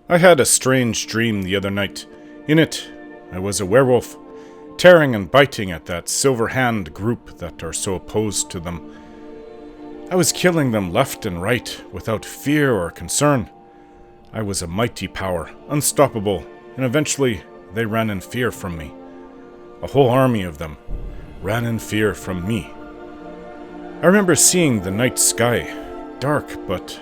I had a strange dream the other night. In it, I was a werewolf, tearing and biting at that silver hand group that are so opposed to them. I was killing them left and right, without fear or concern. I was a mighty power, unstoppable, and eventually they ran in fear from me. A whole army of them ran in fear from me. I remember seeing the night sky, dark, but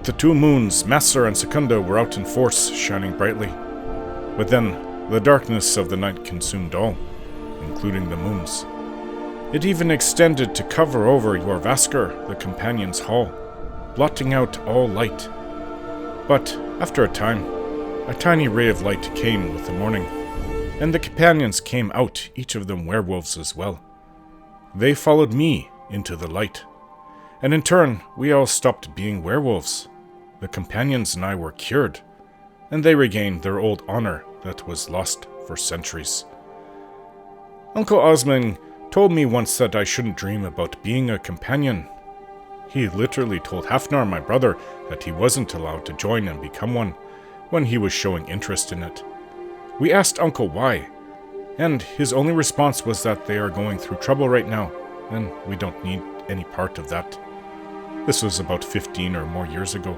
the two moons, Master and Secunda, were out in force, shining brightly. But then, the darkness of the night consumed all, including the moons. It even extended to cover over your Vaskr, the companion's hall, blotting out all light. But, after a time, a tiny ray of light came with the morning, and the companions came out, each of them werewolves as well. They followed me into the light, and in turn, we all stopped being werewolves. The companions and I were cured, and they regained their old honor that was lost for centuries. Uncle Osman told me once that I shouldn't dream about being a companion. He literally told Hafnar, my brother, that he wasn't allowed to join and become one when he was showing interest in it. We asked Uncle why, and his only response was that they are going through trouble right now, and we don't need any part of that. This was about 15 or more years ago.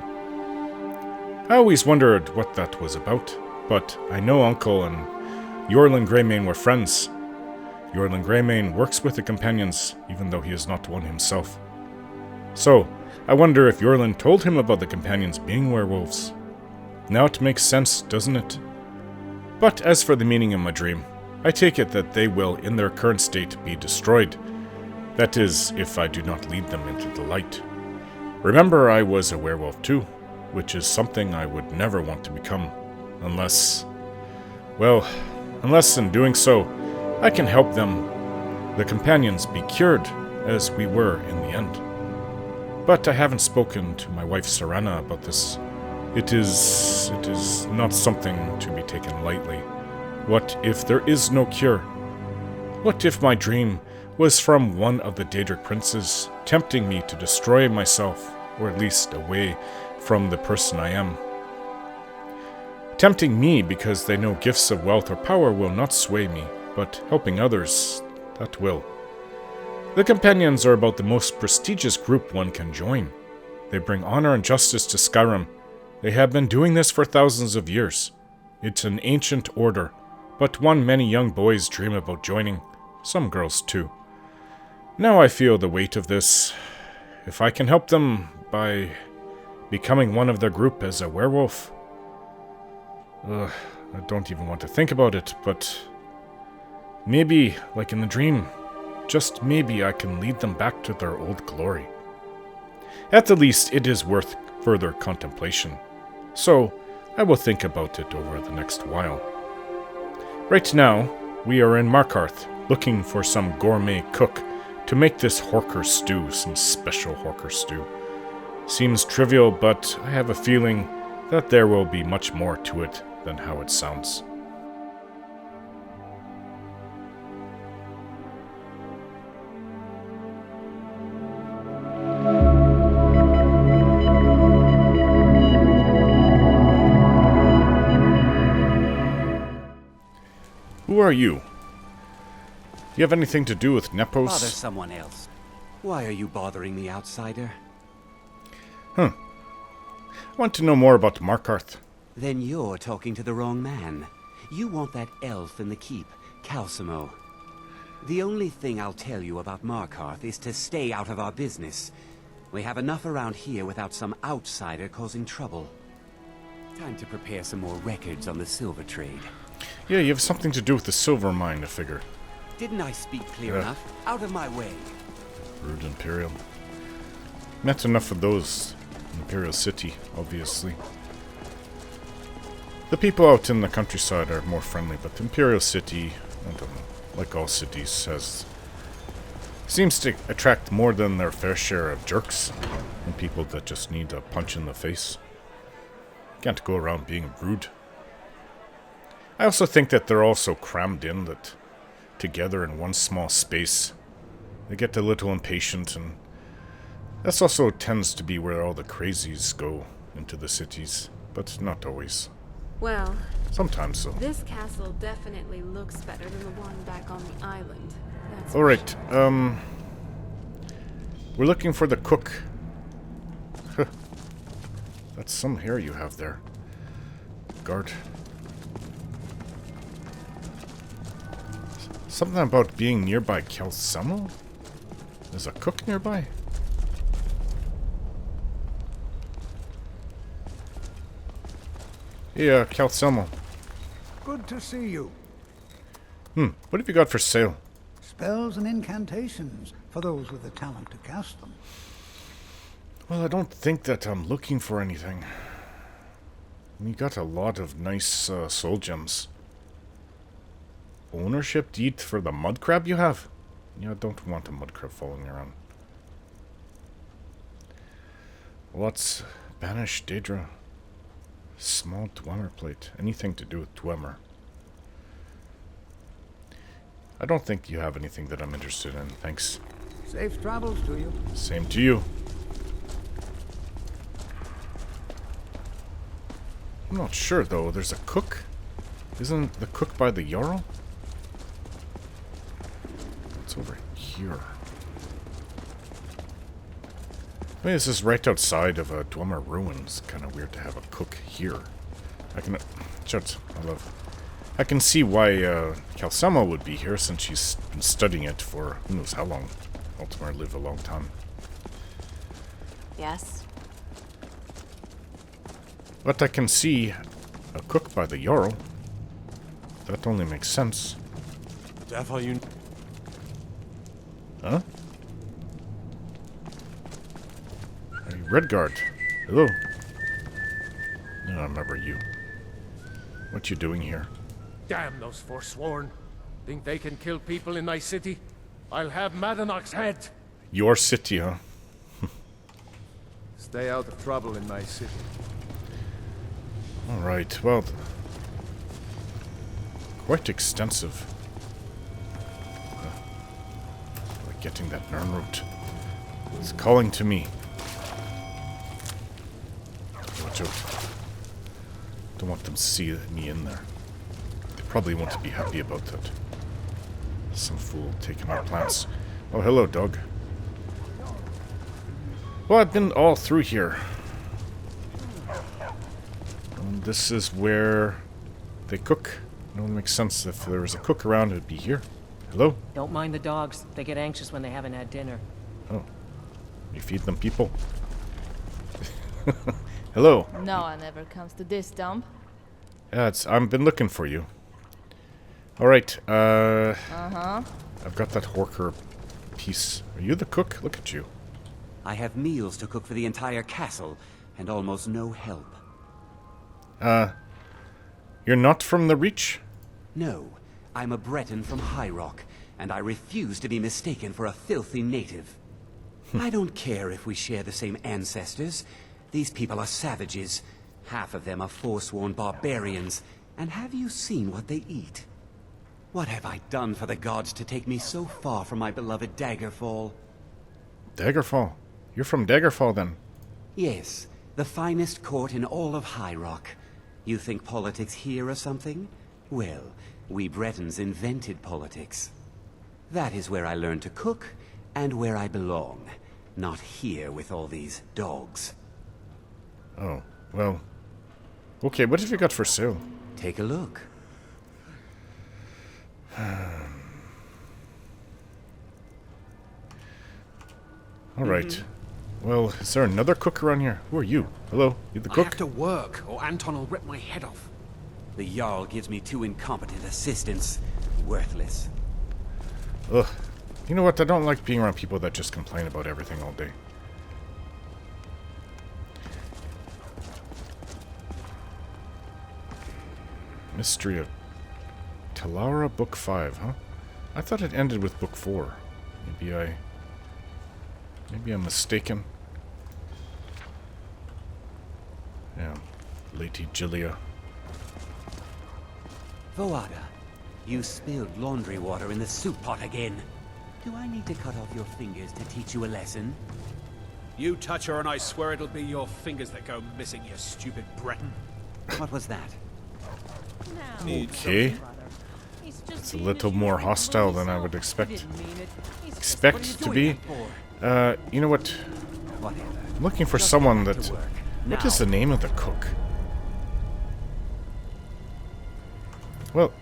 I always wondered what that was about, but I know Uncle and Yorlin Greymane were friends. Yorlin Greymane works with the companions, even though he is not one himself. So, I wonder if Yorlin told him about the companions being werewolves. Now it makes sense, doesn't it? But as for the meaning of my dream, I take it that they will, in their current state, be destroyed. That is, if I do not lead them into the light. Remember, I was a werewolf too, which is something I would never want to become, unless in doing so, I can help them, the companions, be cured, as we were in the end. But I haven't spoken to my wife Serana about this. It is not something to be taken lightly. What if there is no cure? What if my dream was from one of the Daedric princes, tempting me to destroy myself, or at least away from the person I am? Tempting me because they know gifts of wealth or power will not sway me, but helping others, that will. The companions are about the most prestigious group one can join. They bring honor and justice to Skyrim. They have been doing this for thousands of years. It's an ancient order, but one many young boys dream about joining. Some girls too. Now I feel the weight of this. If I can help them by becoming one of their group as a werewolf. I don't even want to think about it, but maybe, like in the dream, just maybe I can lead them back to their old glory. At the least, it is worth further contemplation. So, I will think about it over the next while. Right now, we are in Markarth, looking for some gourmet cook to make this horker stew, some special horker stew. Seems trivial, but I have a feeling that there will be much more to it than how it sounds. Who are you? Do you have anything to do with Nepos? Bother someone else. Why are you bothering the outsider? I want to know more about Markarth. Then you're talking to the wrong man. You want that elf in the keep, Calcimo. The only thing I'll tell you about Markarth is to stay out of our business. We have enough around here without some outsider causing trouble. Time to prepare some more records on the silver trade. Yeah, you have something to do with the silver mine, I figure. Didn't I speak clear enough? Out of my way. Rude Imperial. Met enough of those in Imperial City, obviously. The people out in the countryside are more friendly, but the Imperial City, I don't know, like all cities, seems to attract more than their fair share of jerks and people that just need a punch in the face. Can't go around being rude. I also think that they're all so crammed in that together in one small space, they get a little impatient, and this also tends to be where all the crazies go into the cities. but not always. Well, Sometimes so. this castle definitely looks better than the one back on the island. That's All right. We're looking for the cook. Huh. That's some hair you have there. Guard. Something about being nearby Calcemo? There's a cook nearby? Yeah, Calcemo. Good to see you. What have you got for sale? Spells and incantations, for those with the talent to cast them. Well, I don't think that I'm looking for anything. We got a lot of nice soul gems. Ownership deed for the mud crab you have? Yeah, I don't want a mud crab following around. What's Banish Daedra? Small Dwemer plate. Anything to do with Dwemer. I don't think you have anything that I'm interested in, thanks. Safe travels to you. Same to you. I'm not sure, though. There's a cook? Isn't the cook by the Jarl? It's over here. I mean, this is right outside of a Dwemer ruins. Kind of weird to have a cook here. I can... Shut. I love... I can see why Calcemo would be here, since she's been studying it for who knows how long. Ultimately live a long time. Yes. But I can see a cook by the Jarl. That only makes sense. Devil, you... Huh? Hey, Redguard. Hello. No, I remember you. What you doing here? Damn those Forsworn. Think they can kill people in my city? I'll have Madanach's head. Your city, huh? Stay out of trouble in my city. Alright, well... Quite extensive. Like getting that Nern root. It's calling to me. Watch out. Don't want them to see me in there. They probably won't be happy about that. Some fool taking our plants. Oh, hello, dog. Well, I've been all through here. And this is where they cook. It only makes sense if there was a cook around, it'd be here. Hello? Don't mind the dogs. They get anxious when they haven't had dinner. Oh. You feed them people? Hello. No one ever comes to this dump. Yeah, I've been looking for you. Alright, I've got that Horker piece. Are you the cook? Look at you. I have meals to cook for the entire castle, and almost no help. You're not from the Reach? No, I'm a Breton from High Rock, and I refuse to be mistaken for a filthy native. I don't care if we share the same ancestors. These people are savages. Half of them are forsworn barbarians. And have you seen what they eat? What have I done for the gods to take me so far from my beloved Daggerfall? Daggerfall? You're from Daggerfall, then? Yes, the finest court in all of High Rock. You think politics here or something? Well, we Bretons invented politics. That is where I learned to cook, and where I belong. Not here with all these dogs. Oh, well... Okay, what have you got for sale? Take a look. Alright. Well, is there another cook around here? Who are you? Hello? You the I cook? have to work, or Anton will rip my head off. The Jarl gives me 2 incompetent assistants. Worthless. Ugh. You know what? I don't like being around people that just complain about everything all day. Mystery of Talaura, Book 5, huh? I thought it ended with Book 4. Maybe I'm mistaken. Yeah. Lady Gilia. Voada, you spilled laundry water in the soup pot again. Do I need to cut off your fingers to teach you a lesson? You touch her and I swear it'll be your fingers that go missing, you stupid Breton. What was that? Okay. It's a little more hostile than I would expect. To be. You know what? Whatever. I'm looking for Just someone get back that... to work. What Now. is the name of the cook? Well,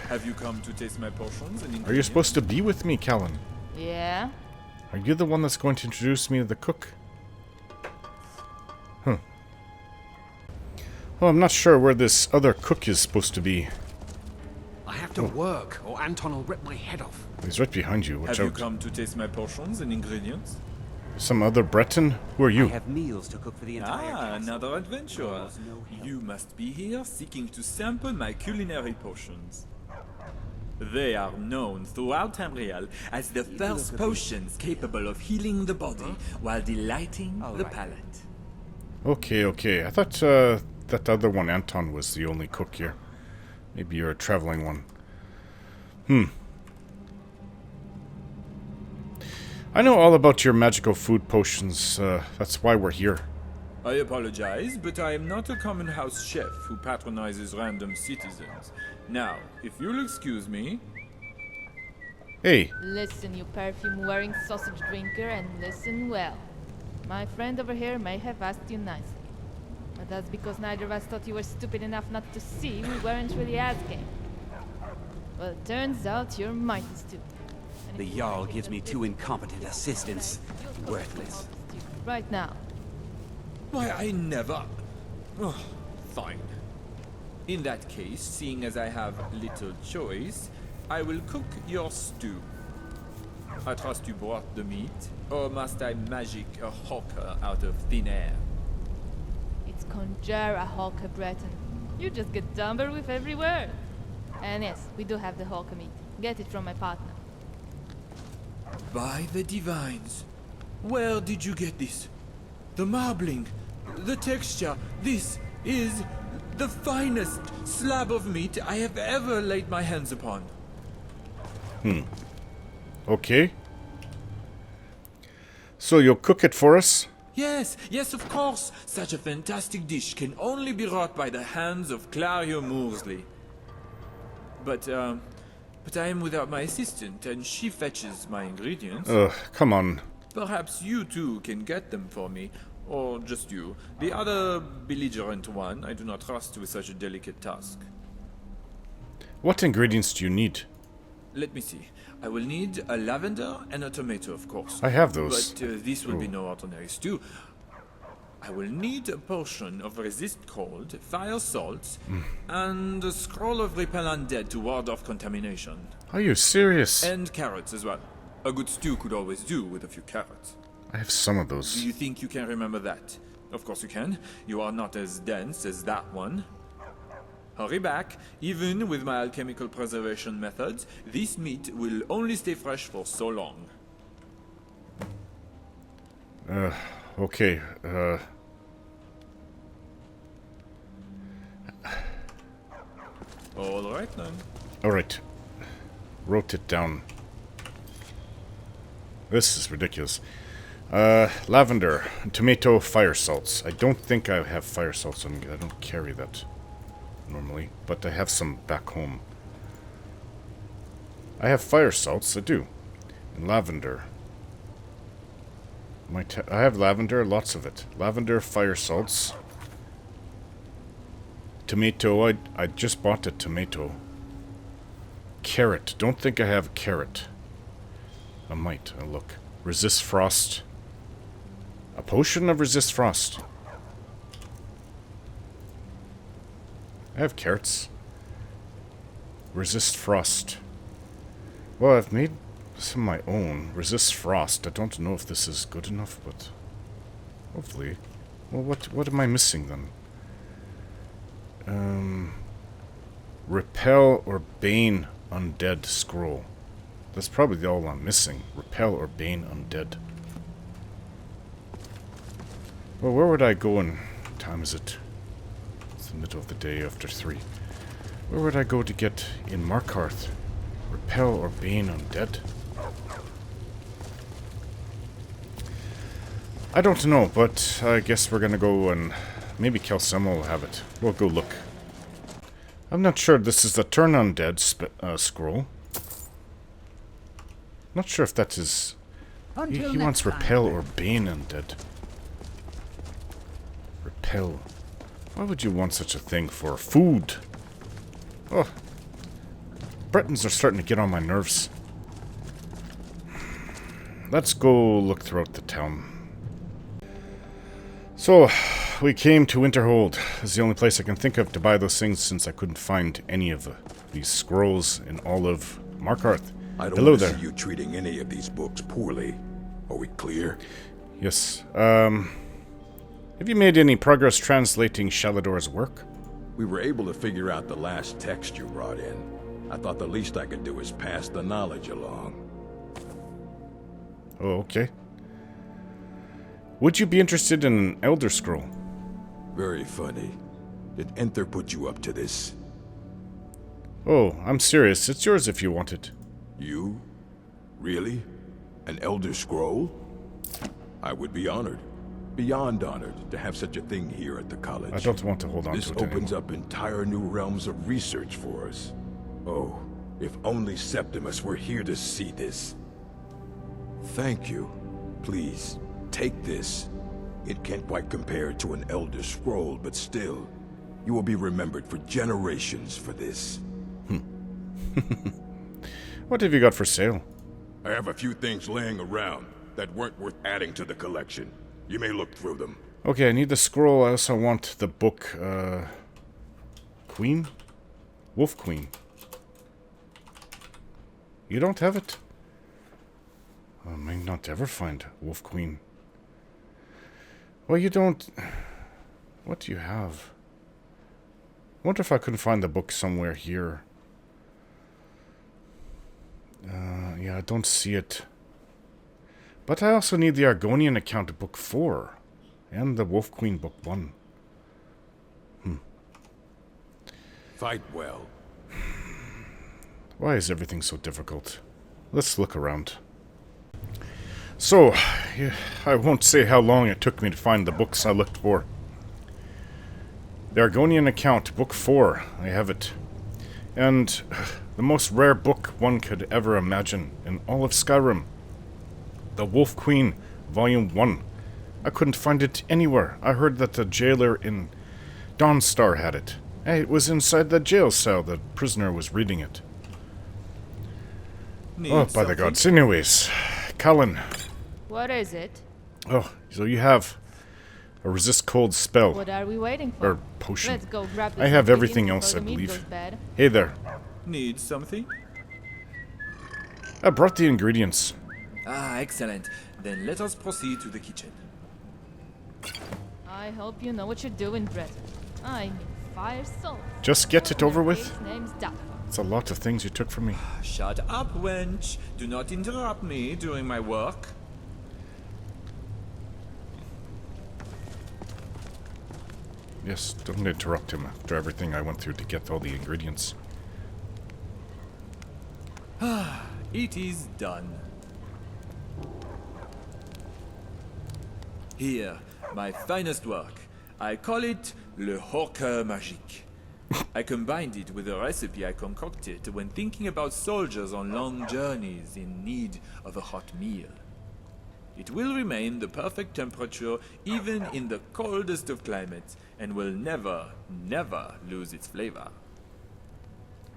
Have you come to taste my potions and are you supposed to be with me, Callan? Yeah? Are you the one that's going to introduce me to the cook? Huh. Well, I'm not sure where this other cook is supposed to be. I have to work, or Anton will rip my head off. He's right behind you. Watch Have you out. come to taste my potions and ingredients? Some other Breton? Who are I you? have meals to cook for the entire castle. Another adventurer. You must be here seeking to sample my culinary potions. They are known throughout Tamriel as the first potions capable of healing the body while delighting the palate. Okay, okay. I thought that other one, Anton, was the only cook here. Maybe you're a traveling one. I know all about your magical food potions. That's why we're here. I apologize, but I am not a common house chef who patronizes random citizens. Now, if you'll excuse me... Hey, Listen, you perfume-wearing sausage drinker, and listen well. My friend over here may have asked you nicely. But that's because neither of us thought you were stupid enough not to see we weren't really as game. Well, it turns out you're mighty stupid. And The if you Jarl think gives me that two this incompetent is assistants. you'll go Worthless. to you right now. Why, I never... Oh, fine. In that case, seeing as I have little choice, I will cook your stew. I trust you brought the meat, or must I magic a hawker out of thin air? It's conjure a hawker, Breton. You just get dumber with every word. And yes, we do have the hawker meat. Get it from my partner. By the divines, where did you get this? The marbling, the texture, this is the finest slab of meat I have ever laid my hands upon. okay. So you'll cook it for us? Yes, yes, of course. Such a fantastic dish can only be wrought by the hands of Clario Moorsley. But I am without my assistant, and she fetches my ingredients. Ugh, come on. Perhaps you two can get them for me, or just you. The other belligerent one I do not trust with such a delicate task. What ingredients do you need? Let me see. I will need a lavender and a tomato, of course. I have those. But this will be no ordinary stew. I will need a potion of resist cold, fire salts, and a scroll of repel undead to ward off contamination. Are you serious? And carrots as well. A good stew could always do with a few carrots. I have some of Do those. you think you can remember that? Of course you can. You are not as dense as that one. Hurry back. Even with my alchemical preservation methods, this meat will only stay fresh for so long. Okay, All right then. alright. Wrote it down. This is ridiculous. Lavender, tomato, fire salts. I don't think I have fire salts on me. I don't carry that normally, but I have some back home. I have fire salts, I do. And lavender. I have lavender, lots of it. Lavender, fire salts. Tomato, I just bought a tomato. Carrot, don't think I have carrot. I might, I'll look. Resist frost. A potion of resist frost. I have carrots. Resist frost. Well, I've made some of my own. Resist frost. I don't know if this is good enough, but hopefully. Well, what am I missing then? Repel or bane undead scroll. That's probably all I'm missing. Repel or bane undead. Well, where would I go in... What time is it? It's the middle of the day after 3. Where would I go to get in Markarth? Repel or bane undead? I don't know, but I guess we're gonna go and maybe Calcemo will have it. We'll go look. I'm not sure this is the turn undead scroll. Not sure if that's his... He wants repel or bane undead. Repel. Why would you want such a thing for food? Oh. Bretons are starting to get on my nerves. Let's go look throughout the town. So, we came to Winterhold. It's the only place I can think of to buy those things since I couldn't find any of these scrolls in all of Markarth. I don't Hello want to there. see you treating any of these books poorly. Are we clear? Yes. Have you made any progress translating Shalador's work? We were able to figure out the last text you brought in. I thought the least I could do is pass the knowledge along. Oh, okay. Would you be interested in an Elder Scroll? Very funny. Did Enter put you up to this? Oh, I'm serious. It's yours if you want it. You? Really? An Elder Scroll? I would be honored. Beyond honored to have such a thing here at the college. I don't want to hold on This to it opens anymore. up entire new realms of research for us. Oh, if only Septimus were here to see this. Thank you. Please, take this. It can't quite compare to an Elder Scroll, but still, you will be remembered for generations for this. What have you got for sale? I have a few things laying around that weren't worth adding to the collection. You may look through them. Okay, I need the scroll. I also want the book, Queen? Wolf Queen. You don't have it? I may not ever find Wolf Queen. Well, you don't... What do you have? I wonder if I couldn't find the book somewhere here. Yeah, I don't see it. But I also need the Argonian account book 4. And the Wolf Queen book 1. Fight well. Why is everything so difficult? Let's look around. So, yeah, I won't say how long it took me to find the books I looked for. The Argonian account, book 4. I have it. And the most rare book one could ever imagine in all of Skyrim. The Wolf Queen, Volume 1. I couldn't find it anywhere. I heard that the jailer in Dawnstar had it. Hey, it was inside the jail cell. The prisoner was reading it. Oh, by the gods. Anyways, Colin. What is it? Oh, so you have a resist cold spell. What are we waiting for? Or potion. Let's go grab this I have before everything else, I the meat believe. goes bad. Hey there. Need something? I brought the ingredients. Ah, excellent. Then let us proceed to the kitchen. I hope you know what you're doing, Breton. I mean, fire salt. Just get it over with. His name's Talos. It's a lot of things you took from me. Shut up, wench. Do not interrupt me during my work. Yes, don't interrupt him after everything I went through to get all the ingredients. It is done. Here, my finest work. I call it Le Horker Magique. I combined it with a recipe I concocted when thinking about soldiers on long journeys in need of a hot meal. It will remain the perfect temperature even in the coldest of climates and will never, never lose its flavor.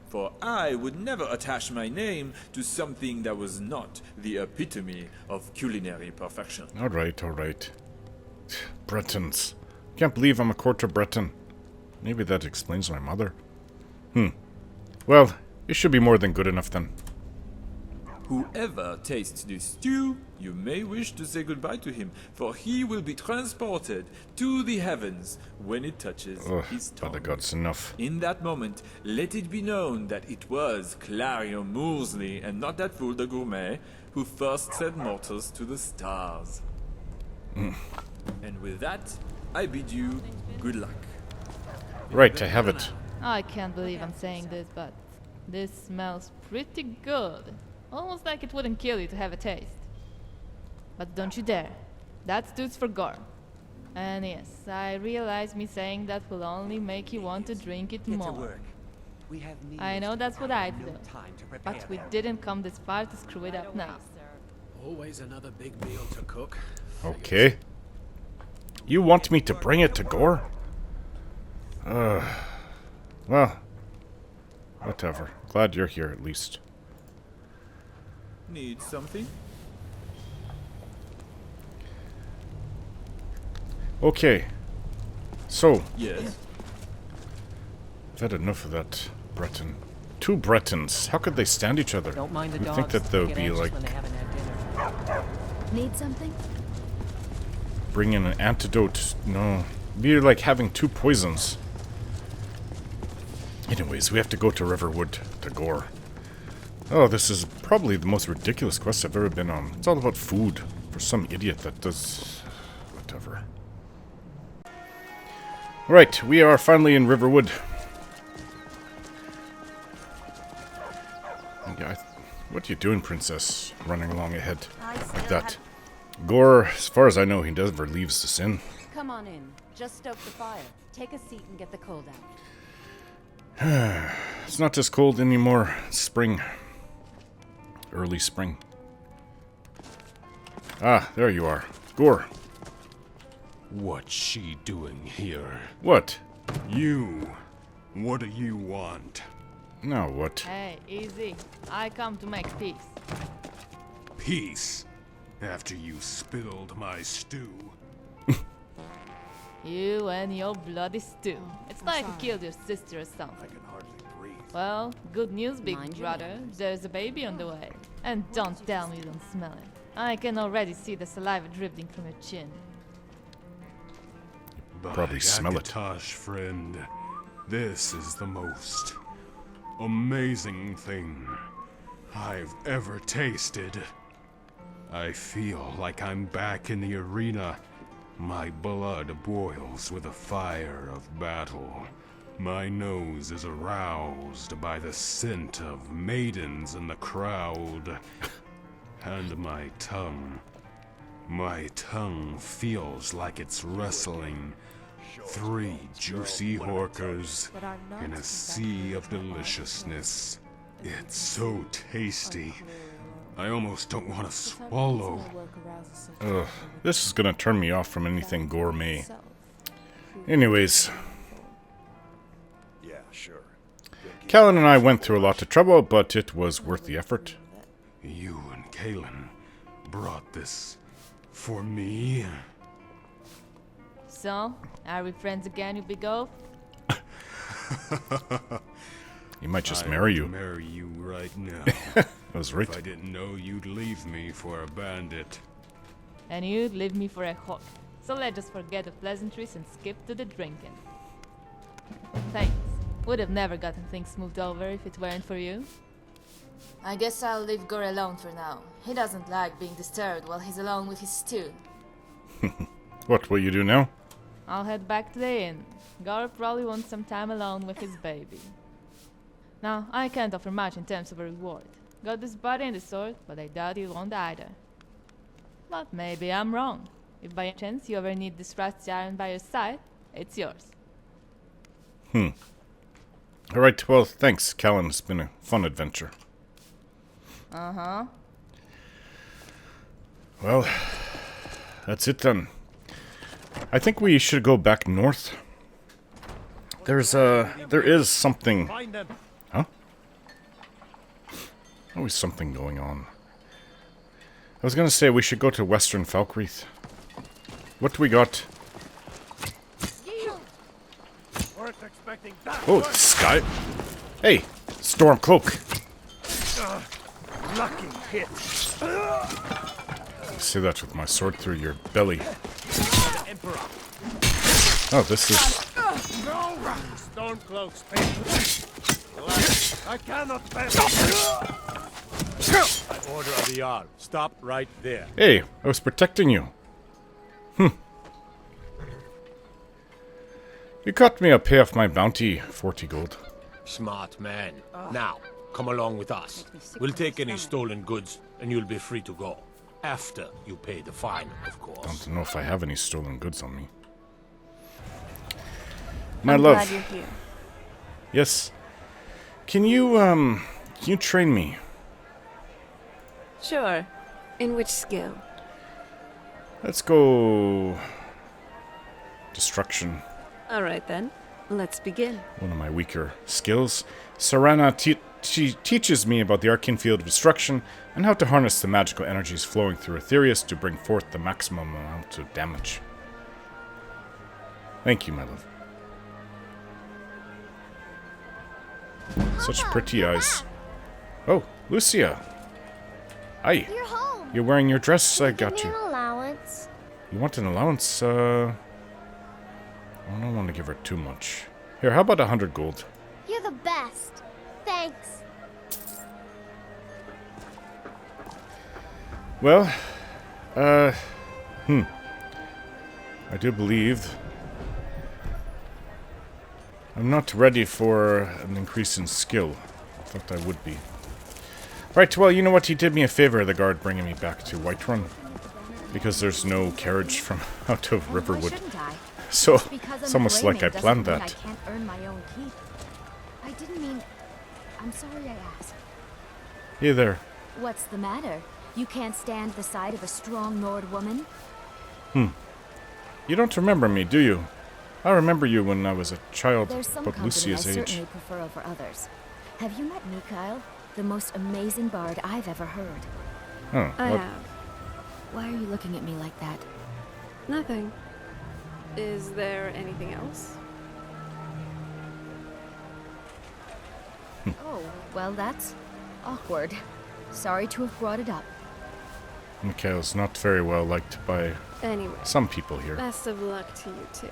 For I would never attach my name to something that was not the epitome of culinary perfection. Alright, alright. Bretons. Can't believe I'm a quarter Breton. Maybe that explains my mother. Well, it should be more than good enough then. Whoever tastes this stew, you may wish to say goodbye to him, for he will be transported to the heavens when it touches his By tongue. the gods, enough. In that moment, let it be known that it was Clarion Moorsley and not that fool de Gourmet who first sent mortals to the stars. And with that, I bid you good luck. Right, I have it. I can't believe I'm saying this, but this smells pretty good. Almost like it wouldn't kill you to have a taste. But don't you dare. That stood for gore. And yes, I realize me saying that will only make you want to drink it Get to more. work. We have I know that's what I'd do, time to prepare but we them. didn't come this far to screw it up now. Always another big meal to cook. Okay. You want me to bring it to Gore? Well, whatever. Glad you're here at least. Need something? Okay. So, Yes. I've had enough of that Breton. Two Bretons. How could they stand each other? Don't mind the You'd dogs. think that they would get be anxious like when they haven't had dinner. Need something? bringing an antidote. No. Be like having two poisons. Anyways, we have to go to Riverwood to Gore. Oh, this is probably the most ridiculous quest I've ever been on. It's all about food for some idiot that does whatever. Right, we are finally in Riverwood. Yeah, what are you doing, princess? Running along ahead like that. Gore, as far as I know, he never leaves this inn. Come on in. Just stoke the fire. Take a seat and get the cold out. It's not just cold anymore. It's spring. Early spring. Ah, there you are. Gore. What's she doing here? What? You. What do you want? Now what? Hey, easy. I come to make peace. Peace. After you spilled my stew. You and your bloody stew. It's like you killed your sister or something. I can hardly breathe. Well, good news, big Mind your brother. manners. There's a baby on the way. And don't tell me you don't smell it. I can already see the saliva dripping from your chin. Probably smell it. Akatosh, friend, this is the most amazing thing I've ever tasted. I feel like I'm back in the arena. My blood boils with the fire of battle. My nose is aroused by the scent of maidens in the crowd. And my tongue feels like it's wrestling 3 juicy horkers in a sea of deliciousness. It's so tasty. I almost don't want to swallow. Ugh, this is gonna turn me off from anything gourmet. Anyways. Yeah, sure. Callan and I went through a lot of trouble, but it was worth the effort. You and Kalen brought this for me? So, are we friends again, you big oaf? He might just marry you. I'd marry you right now. That was right. If I didn't know you'd leave me for a bandit. And you'd leave me for a hawk. So let's just forget the pleasantries and skip to the drinking. Thanks. Would have never gotten things smoothed over if it weren't for you. I guess I'll leave Gore alone for now. He doesn't like being disturbed while he's alone with his stew. What will you do now? I'll head back to the inn. Gar probably wants some time alone with his baby. Now, I can't offer much in terms of a reward. Got this body and the sword, but I doubt you won't either. But maybe I'm wrong. If by chance you ever need this rusty iron by your side, it's yours. Alright, well, thanks, Callan. It's been a fun adventure. Uh-huh. Well, that's it then. I think we should go back north. There is something. Huh? Always something going on. I was gonna say we should go to Western Falkreath. What do we got? Oh, sky. Hey, storm cloak. Lucky hit. I say that with my sword through your belly. Oh, this is. No! Stormcloak's I cannot pass. By order of the Jarl. Stop right there. Hey, I was protecting you. You caught me, I'll pay off my bounty, 40 gold. Smart man. Now, come along with us. We'll take any stolen goods, and you'll be free to go. After you pay the fine, of course. I don't know if I have any stolen goods on me. My I'm love. glad you're here. Yes. Can you train me? Sure. In which skill? Let's go... Destruction. Alright then. Let's begin. One of my weaker skills. Serana teaches me about the arcane field of destruction and how to harness the magical energies flowing through Aetherius to bring forth the maximum amount of damage. Thank you, my love. Such pretty eyes. Oh, Lucia. Hi. You're home. You're wearing your dress. I got Give me you. an allowance. You want an allowance? I don't want to give her too much. Here, how about 100 gold? You're the best. Thanks. Well, I do believe I'm not ready for an increase in skill. I thought I would be. Right, well, you know what? He did me a favor, the guard, bringing me back to Whiterun. Because there's no carriage from out of Riverwood. So, it's almost like I planned that. I can't earn my own keep. I didn't mean... I'm sorry I asked. Hey there. What's the matter? You can't stand the sight of a strong Nord woman? You don't remember me, do you? I remember you when I was a child, There's some but company Lucia's I age. certainly prefer over others. Have you met Mikhail? The most amazing bard I've ever heard. Oh, I what? have. Why are you looking at me like that? Nothing. Is there anything else? Oh, well, that's awkward. Sorry to have brought it up. Mikhail's not very well liked by Anyway. some people here. Best of luck to you too.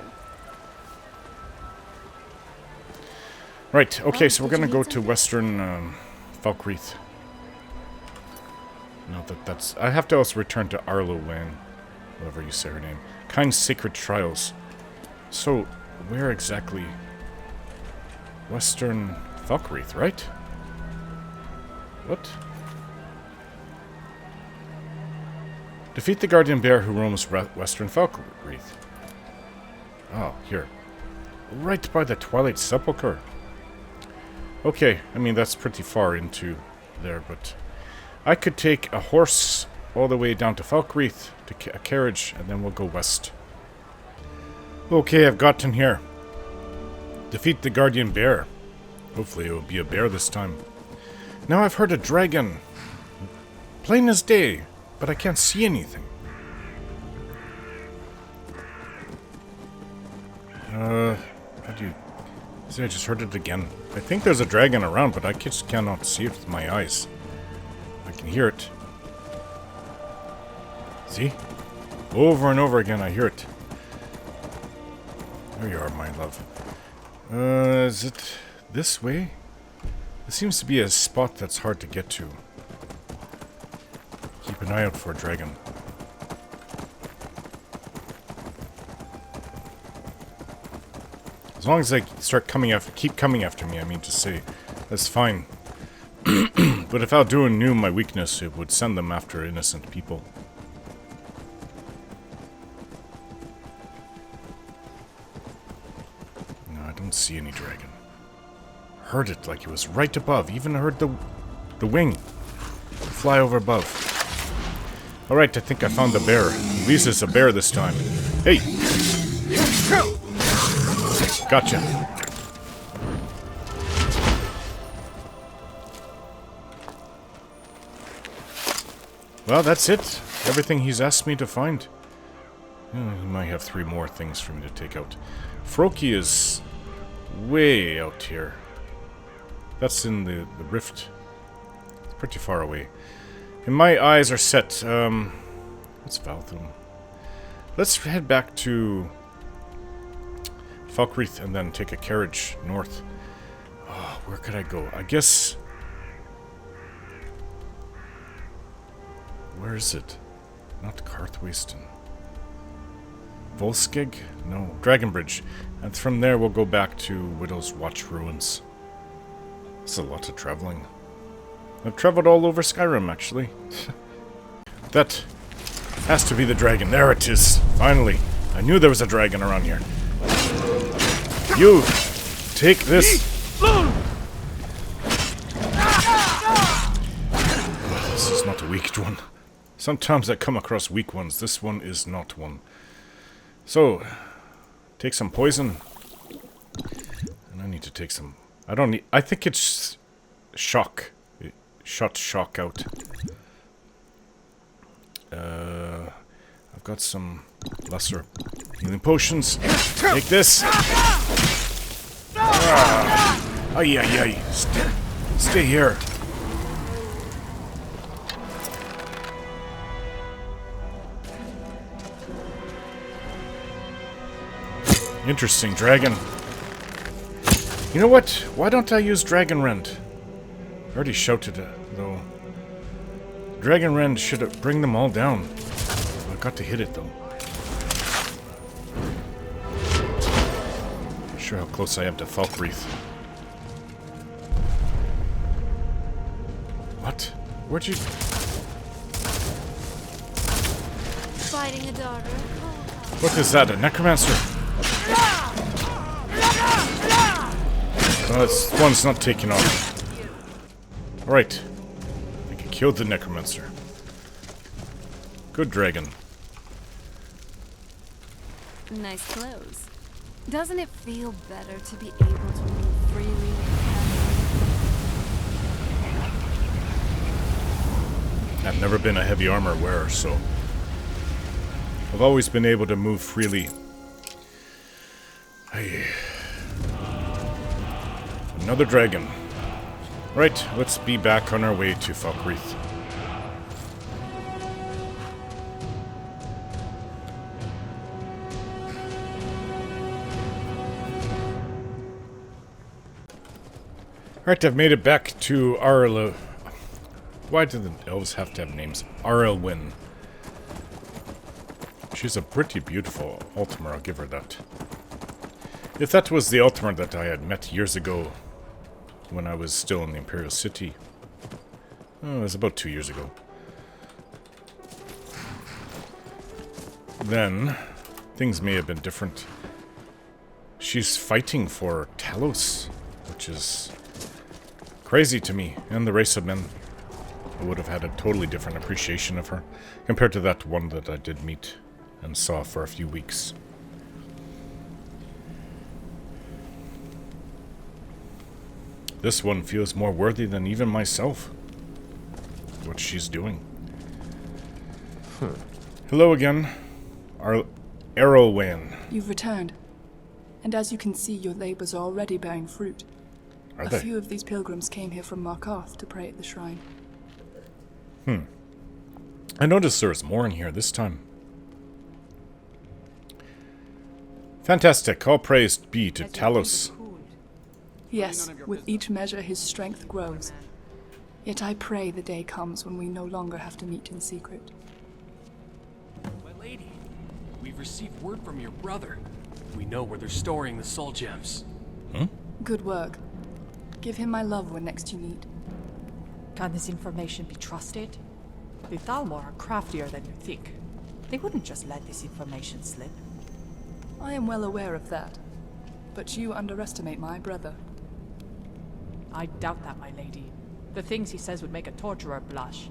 Right, okay, so we're did you gonna need go to something? Western Falkreath. Now that's... I have to also return to Arilwaen, whatever you say her name. Kind Sacred Trials. So, where exactly? Western Falkreath, right? What? Defeat the Guardian Bear who roams Western Falkreath. Oh, here. Right by the Twilight Sepulchre. Okay, I mean, that's pretty far into there, but... I could take a horse all the way down to Falkreath, to a carriage, and then we'll go west. Okay, I've gotten here. Defeat the Guardian Bear. Hopefully it will be a bear this time. Now I've heard a dragon. Plain as day, but I can't see anything. How do you... See, I just heard it again. I think there's a dragon around, but I just cannot see it with my eyes. I can hear it. See? Over and over again I hear it. There you are, my love. Is it this way? This seems to be a spot that's hard to get to. Keep an eye out for a dragon. As long as they keep coming after me, I mean to say, that's fine. But if Alduin knew my weakness, it would send them after innocent people. No, I don't see any dragon. Heard it like it was right above. Even heard the wing fly over above. Alright, I think I found the bear. At least it's a bear this time. Hey! Gotcha. Well, that's it. Everything he's asked me to find. He might have 3 more things for me to take out. Froki is way out here. That's in the rift. It's pretty far away. And my eyes are set. What's Valthum? Let's head back to Falkreath and then take a carriage north. Oh, where could I go? I guess... Where is it? Not Karthwasten. Volskig? No. Dragonbridge. And from there we'll go back to Widow's Watch Ruins. That's a lot of traveling. I've traveled all over Skyrim, actually. That Has to be the dragon. There it is. Finally. I knew there was a dragon around here. You! Take this! This is not a weak one. Sometimes I come across weak ones. This one is not one. So, take some poison. And I need to take some... I don't need... I think it's... shock. It shot shock out. I've got some lesser healing potions. Take this. Ay, ay, ay. Stay here. Interesting, dragon. You know what? Why don't I use Dragon Rend? I already shouted it, though. Dragon Rend should bring them all down. I've got to hit it, though. Not sure how close I am to Falkreath. What? Where'd you... Fighting a daughter. What is that? A necromancer? This one's not taking off. Alright. I think I killed the necromancer. Good dragon. Nice clothes. Doesn't it feel better to be able to move freely? I've never been a heavy armor wearer, so I've always been able to move freely. Hey. Another dragon. Right, let's be back on our way to Falkreath. Alright, I've made it back to Arilwaen. Why do the elves have to have names? Arilwaen. She's a pretty beautiful Ultimate, I'll give her that. If that was the Ultimate that I had met years ago, when I was still in the Imperial City. Oh, it was about 2 years ago. Then, things may have been different. She's fighting for Talos, which is crazy to me, and the race of men. I would have had a totally different appreciation of her, compared to that one that I did meet and saw for a few weeks. This one feels more worthy than even myself. What she's doing. Hello again. Arilwaen. You've returned. And as you can see, your labors are already bearing fruit. Are A they? few of these pilgrims came here from Markarth to pray at the shrine. I noticed there was more in here this time. Fantastic. All praise be to Talos. Yes, with each measure his strength grows. Yet I pray the day comes when we no longer have to meet in secret. My lady, we've received word from your brother. We know where they're storing the soul gems. Good work. Give him my love when next you meet. Can this information be trusted? The Thalmor are craftier than you think. They wouldn't just let this information slip. I am well aware of that. But you underestimate my brother. I doubt that, my lady. The things he says would make a torturer blush.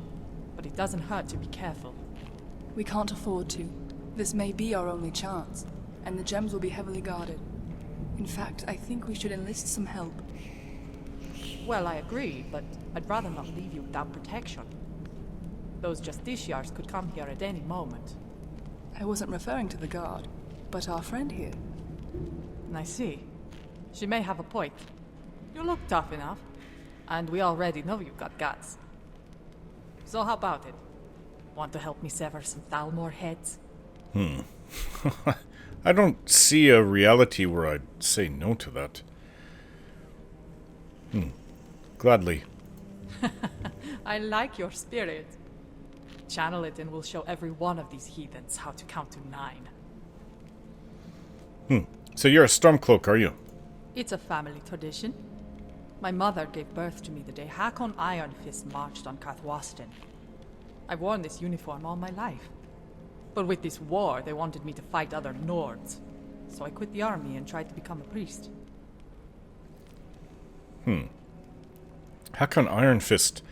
But it doesn't hurt to be careful. We can't afford to. This may be our only chance, and the gems will be heavily guarded. In fact, I think we should enlist some help. Well, I agree, but I'd rather not leave you without protection. Those justiciars could come here at any moment. I wasn't referring to the guard, but our friend here. I see. She may have a point. You look tough enough, and we already know you've got guts. So how about it? Want to help me sever some Thalmor heads? I don't see a reality where I'd say no to that. Gladly. I like your spirit. Channel it and we'll show every one of these heathens how to count to 9. So you're a Stormcloak, are you? It's a family tradition. My mother gave birth to me the day Hakon Ironfist marched on Karthwasten. I've worn this uniform all my life. But with this war, they wanted me to fight other Nords. So I quit the army and tried to become a priest. Hakon Iron Fist.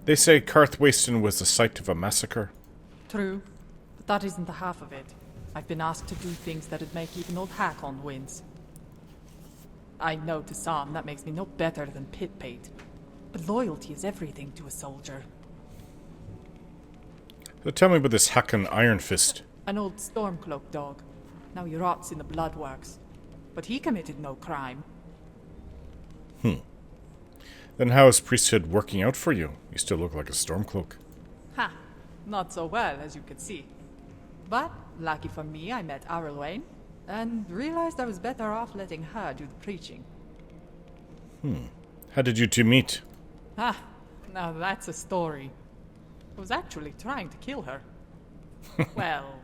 They say Karthwasten was the site of a massacre. True, but that isn't the half of it. I've been asked to do things that'd make even old Hakon wince. I know to some that makes me no better than Pit-Pate, but loyalty is everything to a soldier. So tell me about this Hakon Iron Fist. An old Stormcloak dog. Now he rots in the bloodworks. But he committed no crime. Then how is priesthood working out for you? You still look like a Stormcloak. Ha! Not so well, as you can see. But, lucky for me, I met Arilwaen, and realized I was better off letting her do the preaching. How did you two meet? Ah, now that's a story. I was actually trying to kill her. Well,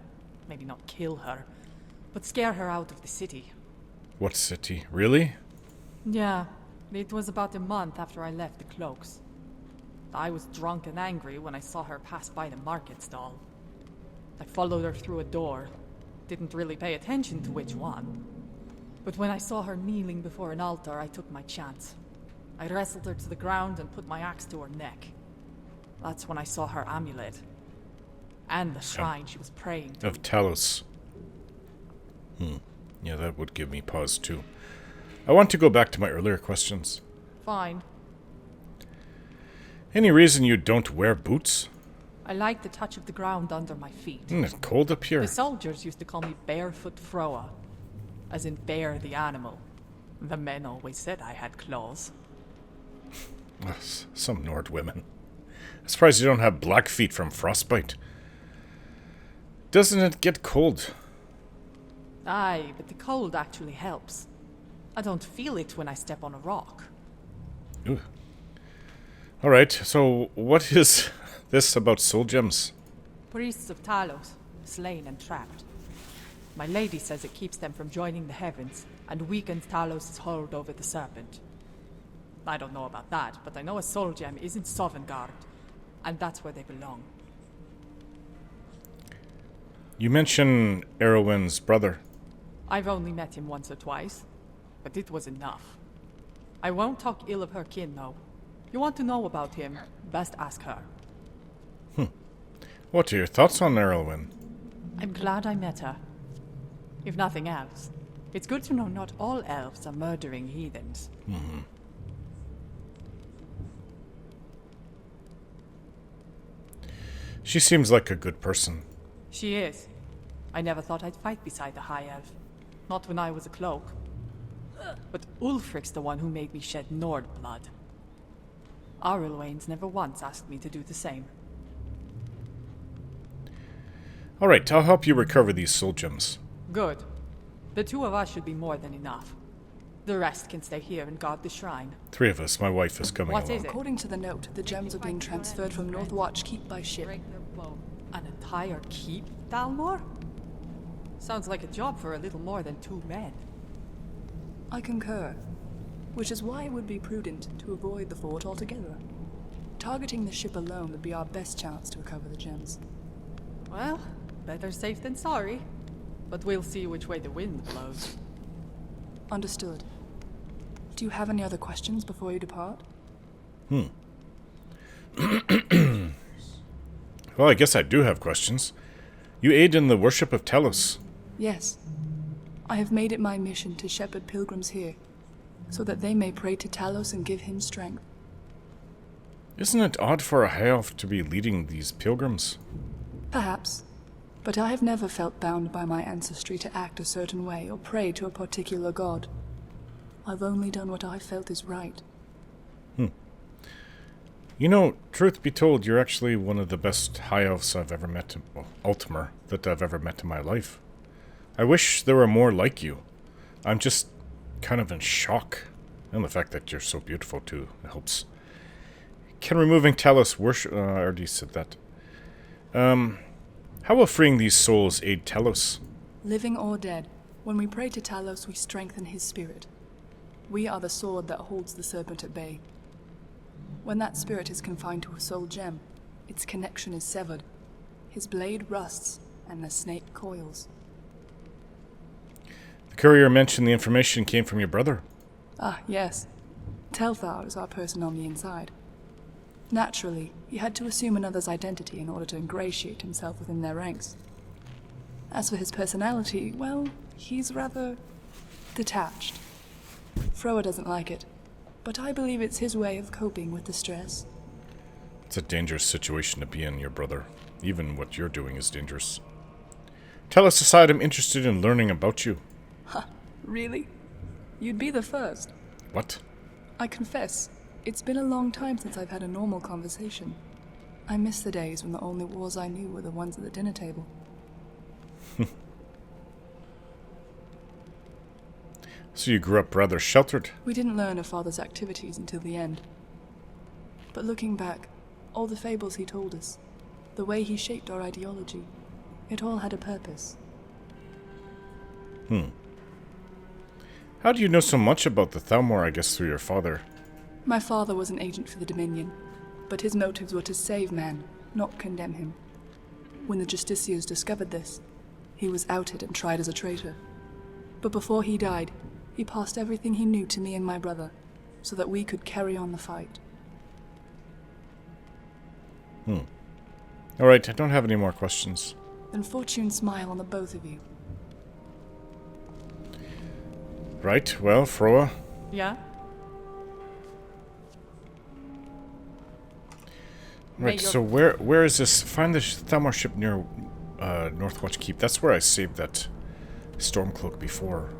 maybe not kill her, but scare her out of the city. What city? Really? Yeah, it was about a month after I left the Cloaks. I was drunk and angry when I saw her pass by the market stall. I followed her through a door. Didn't really pay attention to which one. But when I saw her kneeling before an altar, I took my chance. I wrestled her to the ground and put my axe to her neck. That's when I saw her amulet. And the shrine she was praying to. Of Talos. Yeah, that would give me pause too. I want to go back to my earlier questions. Fine. Any reason you don't wear boots? I like the touch of the ground under my feet. Isn't it cold up here? The soldiers used to call me Barefoot Froa, as in bear the animal. The men always said I had claws. Some Nord women. I'm surprised you don't have black feet from frostbite. Doesn't it get cold? Aye, but the cold actually helps. I don't feel it when I step on a rock. Ooh. Alright, so what is this about soul gems? Priests of Talos, slain and trapped. My lady says it keeps them from joining the heavens, and weakens Talos' hold over the serpent. I don't know about that, but I know a soul gem is in Sovngarde, and that's where they belong. You mention Arilwaen's brother. I've only met him once or twice, but it was enough. I won't talk ill of her kin, though. You want to know about him, best ask her. What are your thoughts on Arilwaen? I'm glad I met her. If nothing else, it's good to know not all elves are murdering heathens. She seems like a good person. She is. I never thought I'd fight beside the High Elf. Not when I was a cloak. But Ulfric's the one who made me shed Nord blood. Arilwaen's never once asked me to do the same. Alright, I'll help you recover these soul gems. Good. The two of us should be more than enough. The rest can stay here and guard the shrine. 3 of us. My wife is coming along. What is it? According to the note, the gems are being transferred from Northwatch Keep by ship. An entire keep, Dalmor? Sounds like a job for a little more than 2 men. I concur. Which is why it would be prudent to avoid the fort altogether. Targeting the ship alone would be our best chance to recover the gems. Well, better safe than sorry. But we'll see which way the wind blows. Understood. Do you have any other questions before you depart? Well, I guess I do have questions. You aid in the worship of Talos. Yes. I have made it my mission to shepherd pilgrims here, so that they may pray to Talos and give him strength. Isn't it odd for a high elf to be leading these pilgrims? Perhaps. But I have never felt bound by my ancestry to act a certain way or pray to a particular god. I've only done what I felt is right. You know, truth be told, you're actually one of the best high elves I've ever met, well, Ultimar, that I've ever met in my life. I wish there were more like you. I'm just kind of in shock. And the fact that you're so beautiful, too, helps. Can removing Talos worship... I already said that. How will freeing these souls aid Talos? Living or dead, when we pray to Talos, we strengthen his spirit. We are the sword that holds the serpent at bay. When that spirit is confined to a soul gem, its connection is severed. His blade rusts, and the snake coils. The courier mentioned the information came from your brother. Ah, yes. Telthar is our person on the inside. Naturally, he had to assume another's identity in order to ingratiate himself within their ranks. As for his personality, well, he's rather detached. Froa doesn't like it, but I believe it's his way of coping with the stress. It's a dangerous situation to be in, your brother. Even what you're doing is dangerous. Tell us aside, I'm interested in learning about you. Ha, really? You'd be the first. What? I confess, it's been a long time since I've had a normal conversation. I miss the days when the only wars I knew were the ones at the dinner table. So you grew up rather sheltered? We didn't learn of Father's activities until the end. But looking back, all the fables he told us, the way he shaped our ideology, it all had a purpose. How do you know so much about the Thalmor, I guess, through your father? My father was an agent for the Dominion, but his motives were to save man, not condemn him. When the Justiciars discovered this, he was outed and tried as a traitor. But before he died, he passed everything he knew to me and my brother, so that we could carry on the fight. Alright, I don't have any more questions. Then fortune smile on the both of you. Right, well, Froa. Yeah? Right, so where is this? Find the Thalmor ship near Northwatch Keep. That's where I saved that Stormcloak before.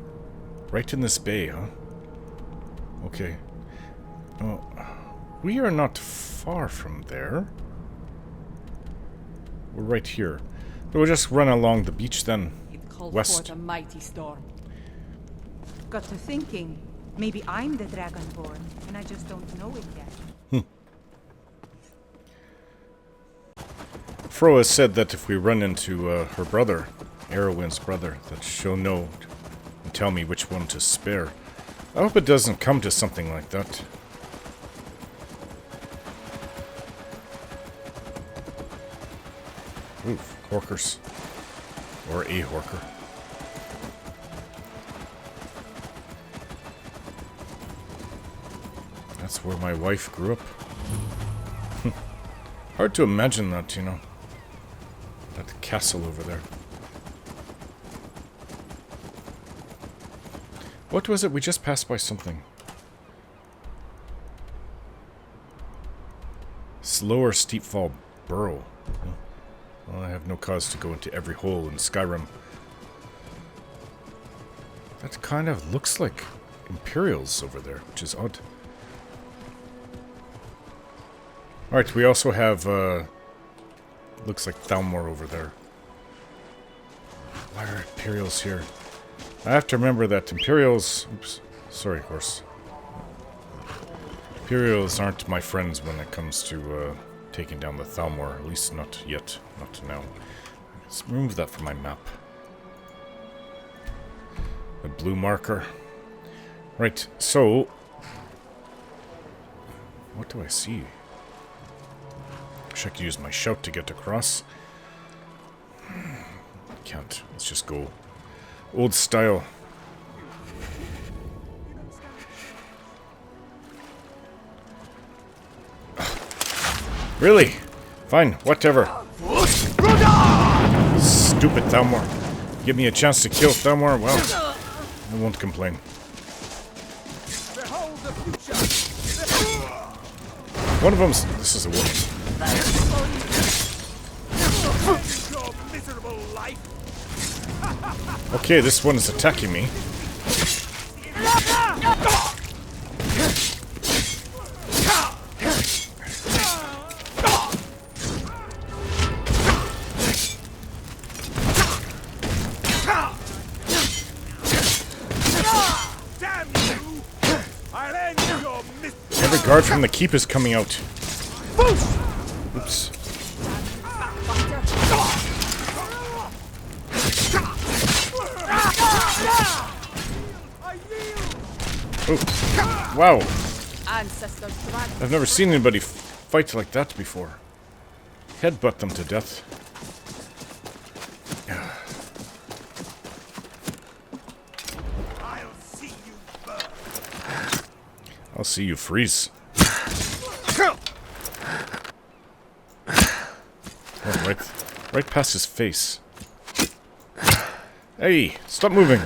Right in this bay, huh? Okay. Oh, we are not far from there. We're right here. We'll just run along the beach then. It called West. forth a mighty storm. Got to thinking, maybe I'm the Dragonborn, and I just don't know it yet. Froa said that if we run into her brother, Arilwaen's brother, that she'll know and tell me which one to spare. I hope it doesn't come to something like that. Oof, horkers. Or a horker. That's where my wife grew up. Hard to imagine that, you know. That castle over there. What was it? We just passed by something. Slower steep fall burrow. Well, I have no cause to go into every hole in Skyrim. That kind of looks like Imperials over there, which is odd. Alright, we also have, looks like Thalmor over there. Why are Imperials here? I have to remember that Imperials... Oops, sorry, horse. Imperials aren't my friends when it comes to, taking down the Thalmor. At least not yet. Not now. Let's remove that from my map. A blue marker. Right, so... What do I see? Wish I could use my shout to get across. Can't. Let's just go old style. Really? Fine, whatever. Stupid Thalmor. Give me a chance to kill Thalmor, well, I won't complain. One of them's... This is a woman. Okay, this one is attacking me. Every guard from the keep is coming out. Oops. Oops. Wow. I've never seen anybody fight like that before. Headbutt them to death. I'll see you freeze. Oh, right past his face. Hey, stop moving.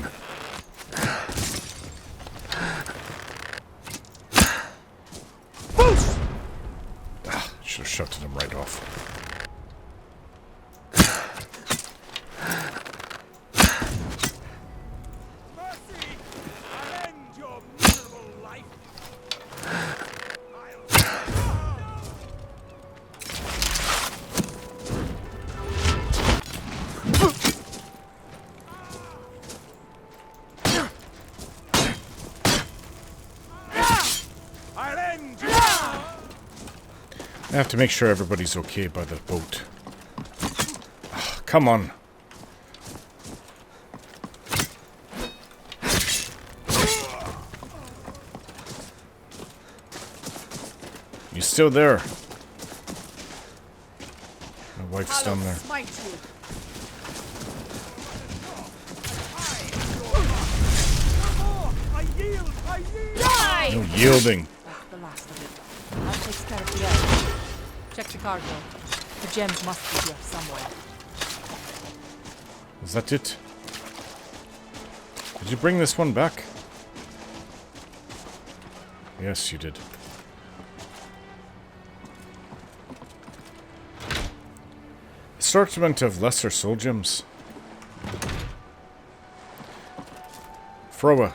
Should have shouted him right off. I have to make sure everybody's okay by the boat. Oh, come on. You still there? My wife's down there. No yielding. That's the last of it. I'll take care of the rest. Check the cargo. The gems must be here somewhere. Is that it? Did you bring this one back? Yes, you did. Assortment of lesser soul gems. Froa,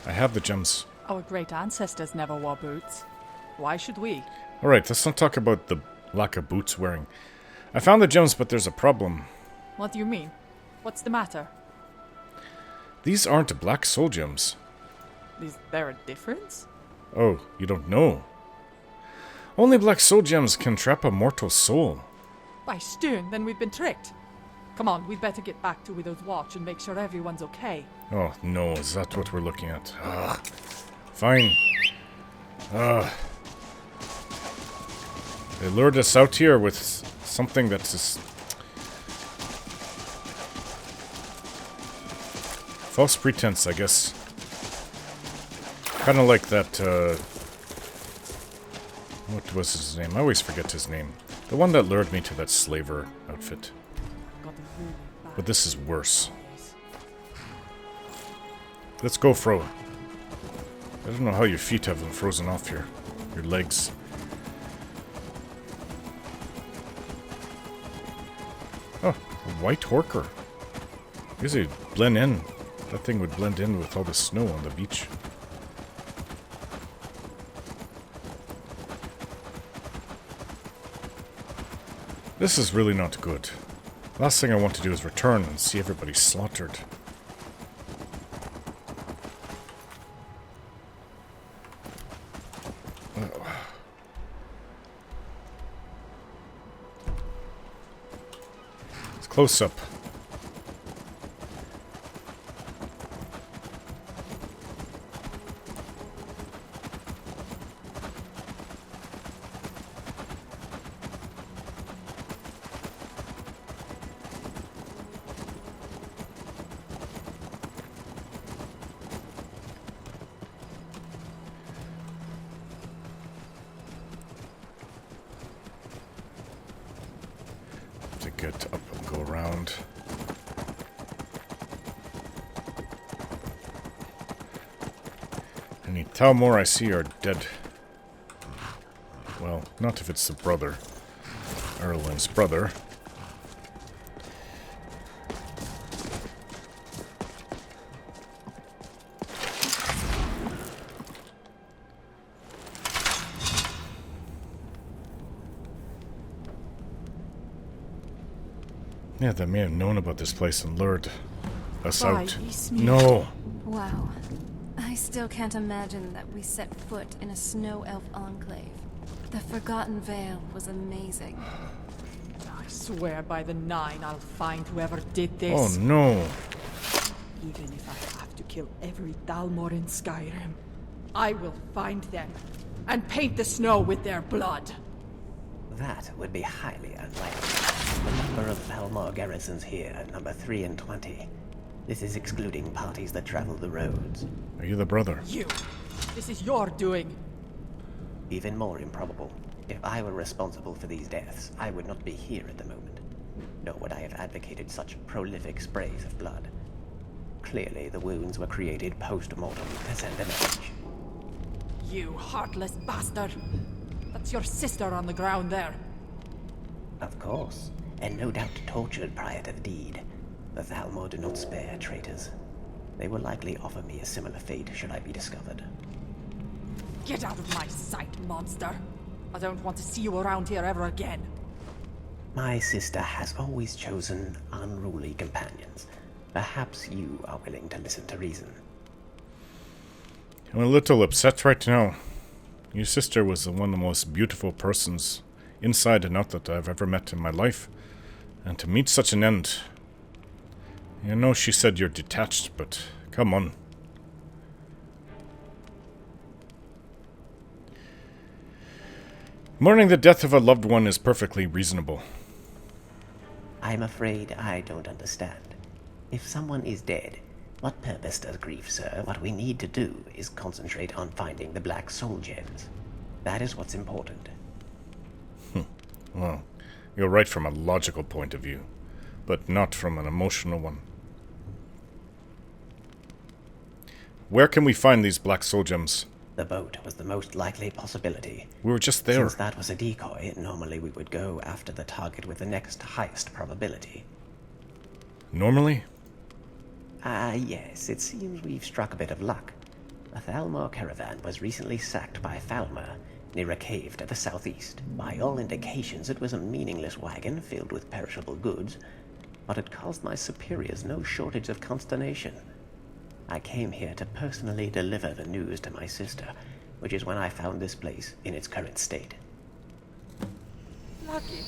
I have the gems. Our great ancestors never wore boots. Why should we? Alright, let's not talk about the lack of boots wearing. I found the gems, but there's a problem. What do you mean? What's the matter? These aren't black soul gems. Is there a difference? Oh, you don't know? Only black soul gems can trap a mortal soul. By Stern, then we've been tricked. Come on, we'd better get back to Widow's Watch and make sure everyone's okay. Oh, no, is that what we're looking at? Ugh. Fine. Ugh. They lured us out here with something that's just false pretense, I guess. Kind of like that, what was his name? I always forget his name. The one that lured me to that slaver outfit. But this is worse. Let's go, Froa. I don't know how your feet haven't frozen off here. Your legs. Oh, a white horker. These would blend in. That thing would blend in with all the snow on the beach. This is really not good. Last thing I want to do is return and see everybody slaughtered. It's close up. Get up and go around. Any Talmor I see are dead. Well, not if it's the brother. Arilwaen's brother. Yeah, they may have known about this place and lured us out. No! Wow. I still can't imagine that we set foot in a snow elf enclave. The Forgotten Vale was amazing. I swear by the Nine I'll find whoever did this. Oh no! Even if I have to kill every Dalmor in Skyrim, I will find them and paint the snow with their blood. That would be highly unlikely. The number of Dalmor garrisons here are number 3 in 20. This is excluding parties that travel the roads. Are you the brother? You! This is your doing. Even more improbable. If I were responsible for these deaths, I would not be here at the moment. Nor would I have advocated such prolific sprays of blood. Clearly, the wounds were created post-mortem to send a message. You heartless bastard! That's your sister on the ground there. Of course, and no doubt tortured prior to the deed. The Thalmor do not spare traitors. They will likely offer me a similar fate should I be discovered. Get out of my sight, monster! I don't want to see you around here ever again. My sister has always chosen unruly companions. Perhaps you are willing to listen to reason. I'm a little upset right now. Your sister was one of the most beautiful persons, inside and out, that I've ever met in my life. And to meet such an end... I know she said you're detached, but come on. Mourning the death of a loved one is perfectly reasonable. I'm afraid I don't understand. If someone is dead, what purpose does grief serve? What we need to do is concentrate on finding the black soul gems. That is what's important. Well, you're right from a logical point of view, but not from an emotional one. Where can we find these black soul gems? The boat was the most likely possibility. We were just there. Since that was a decoy, normally we would go after the target with the next highest probability. Normally? Yes, it seems we've struck a bit of luck. A Thalmor caravan was recently sacked by Thalmor near a cave to the southeast. By all indications, it was a meaningless wagon filled with perishable goods, but it caused my superiors no shortage of consternation. I came here to personally deliver the news to my sister, which is when I found this place in its current state. Lucky.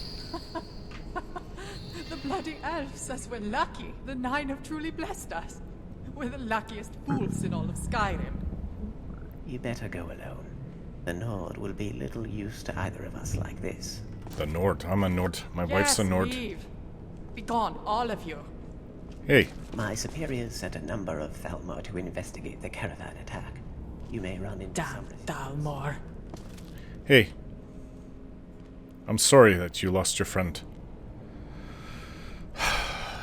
The bloody elf says we're lucky. The Nine have truly blessed us. We're the luckiest fools in all of Skyrim. You better go alone. The Nord will be little use to either of us like this. The Nord. I'm a Nord. My wife's a Nord. Leave. Be gone, all of you. Hey. My superiors sent a number of Thalmor to investigate the caravan attack. You may run into some... Thalmor. Hey. I'm sorry that you lost your friend.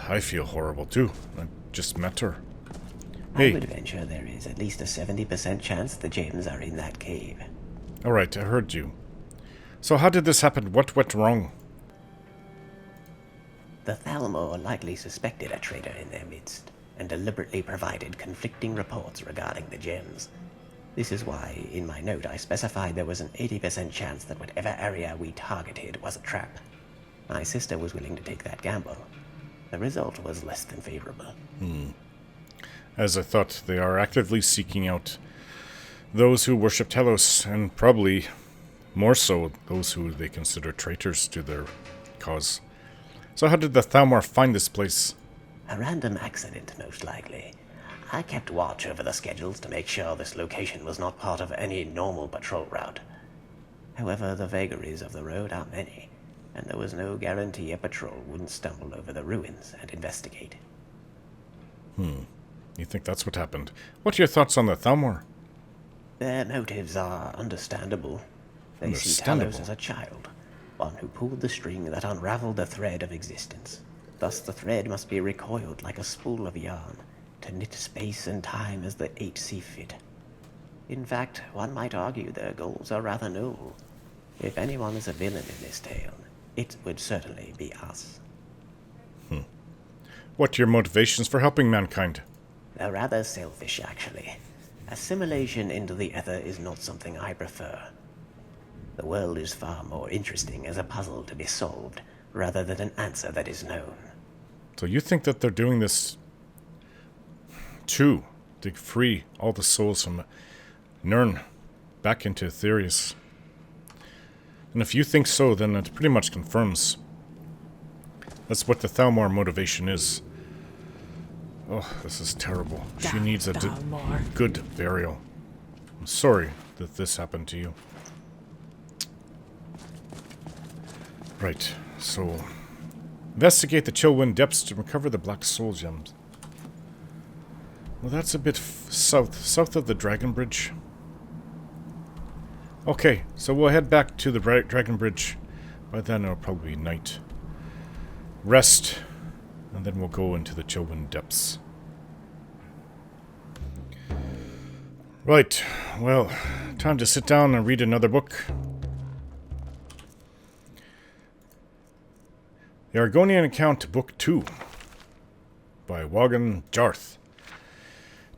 I feel horrible too. I just met her. Hey. I would venture there is at least a 70% chance the gems are in that cave. Alright, I heard you. So how did this happen? What went wrong? The Thalmor likely suspected a traitor in their midst, and deliberately provided conflicting reports regarding the gems. This is why, in my note, I specified there was an 80% chance that whatever area we targeted was a trap. My sister was willing to take that gamble. The result was less than favorable. As I thought, they are actively seeking out those who worship Talos, and probably more so those who they consider traitors to their cause. So how did the Thalmor find this place? A random accident, most likely. I kept watch over the schedules to make sure this location was not part of any normal patrol route. However, the vagaries of the road are many, and there was no guarantee a patrol wouldn't stumble over the ruins and investigate. You think that's what happened? What are your thoughts on the Thalmor? Their motives are understandable. They see Talos as a child, one who pulled the string that unraveled the thread of existence. Thus the thread must be recoiled like a spool of yarn, to knit space and time as the eight see fit. In fact, one might argue their goals are rather noble. If anyone is a villain in this tale, it would certainly be us. What are your motivations for helping mankind? They're rather selfish, actually. Assimilation into the ether is not something I prefer. The world is far more interesting as a puzzle to be solved, rather than an answer that is known. So you think that they're doing this to free all the souls from Nirn back into Aetherius? And if you think so, then it pretty much confirms that's what the Thalmor motivation is. Oh, this is terrible. She needs a good burial. I'm sorry that this happened to you. Right, so investigate the Chillwind depths to recover the black soul gems. Well, that's a bit south of the Dragon Bridge. Okay, so we'll head back to the Dragon Bridge. By then it'll probably be night. Rest, and then we'll go into the Chilwyn Depths. Right, well, time to sit down and read another book. The Argonian Account, Book 2, by Wagan Jarth.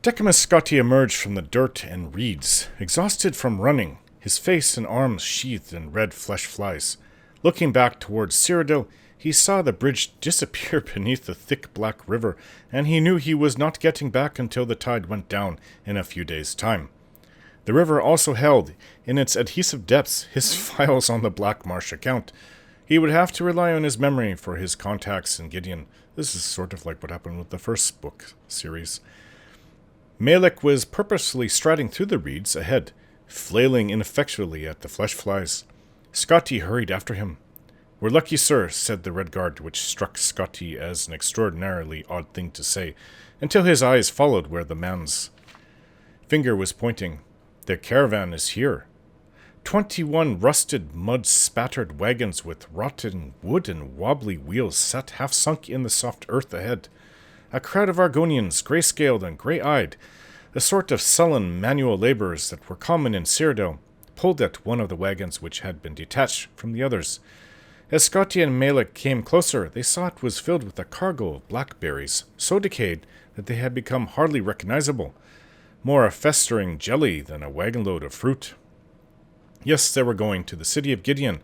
Decimus Scotti emerged from the dirt and reeds, exhausted from running, his face and arms sheathed in red flesh flies. Looking back towards Cyrodiil, he saw the bridge disappear beneath the thick black river, and he knew he was not getting back until the tide went down in a few days' time. The river also held, in its adhesive depths, his files on the Black Marsh account. He would have to rely on his memory for his contacts in Gideon. This is sort of like what happened with the first book series. Malek was purposely striding through the reeds ahead, flailing ineffectually at the flesh flies. Scotti hurried after him. "We're lucky, sir," said the Red Guard, which struck Scotti as an extraordinarily odd thing to say, until his eyes followed where the man's finger was pointing. "The caravan is here. 21 rusted, mud-spattered wagons with rotten wood and wobbly wheels sat half-sunk in the soft earth ahead. A crowd of Argonians, grey-scaled and grey-eyed, a sort of sullen manual labourers that were common in Cyrodiil, pulled at one of the wagons which had been detached from the others. As Scotti and Malek came closer, they saw it was filled with a cargo of blackberries, so decayed that they had become hardly recognizable, more a festering jelly than a wagon-load of fruit. Yes, they were going to the city of Gideon,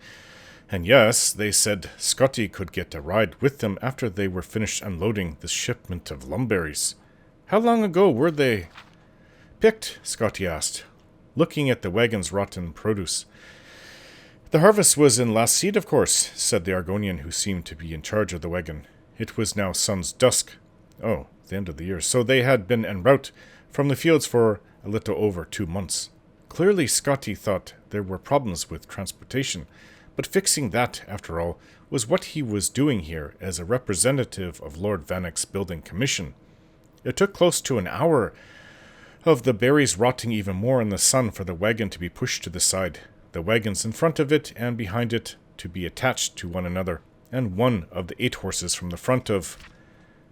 and yes, they said Scotti could get a ride with them after they were finished unloading the shipment of lumberries. "How long ago were they picked?" Scotti asked, looking at the wagon's rotten produce. "The harvest was in last seed, of course," said the Argonian who seemed to be in charge of the wagon. It was now sun's dusk. Oh, the end of the year. So they had been en route from the fields for a little over 2 months. Clearly Scotti thought there were problems with transportation, but fixing that, after all, was what he was doing here as a representative of Lord Vanek's building commission. It took close to an hour of the berries rotting even more in the sun for the wagon to be pushed to the side, the wagons in front of it and behind it to be attached to one another, and one of the 8 horses from the front of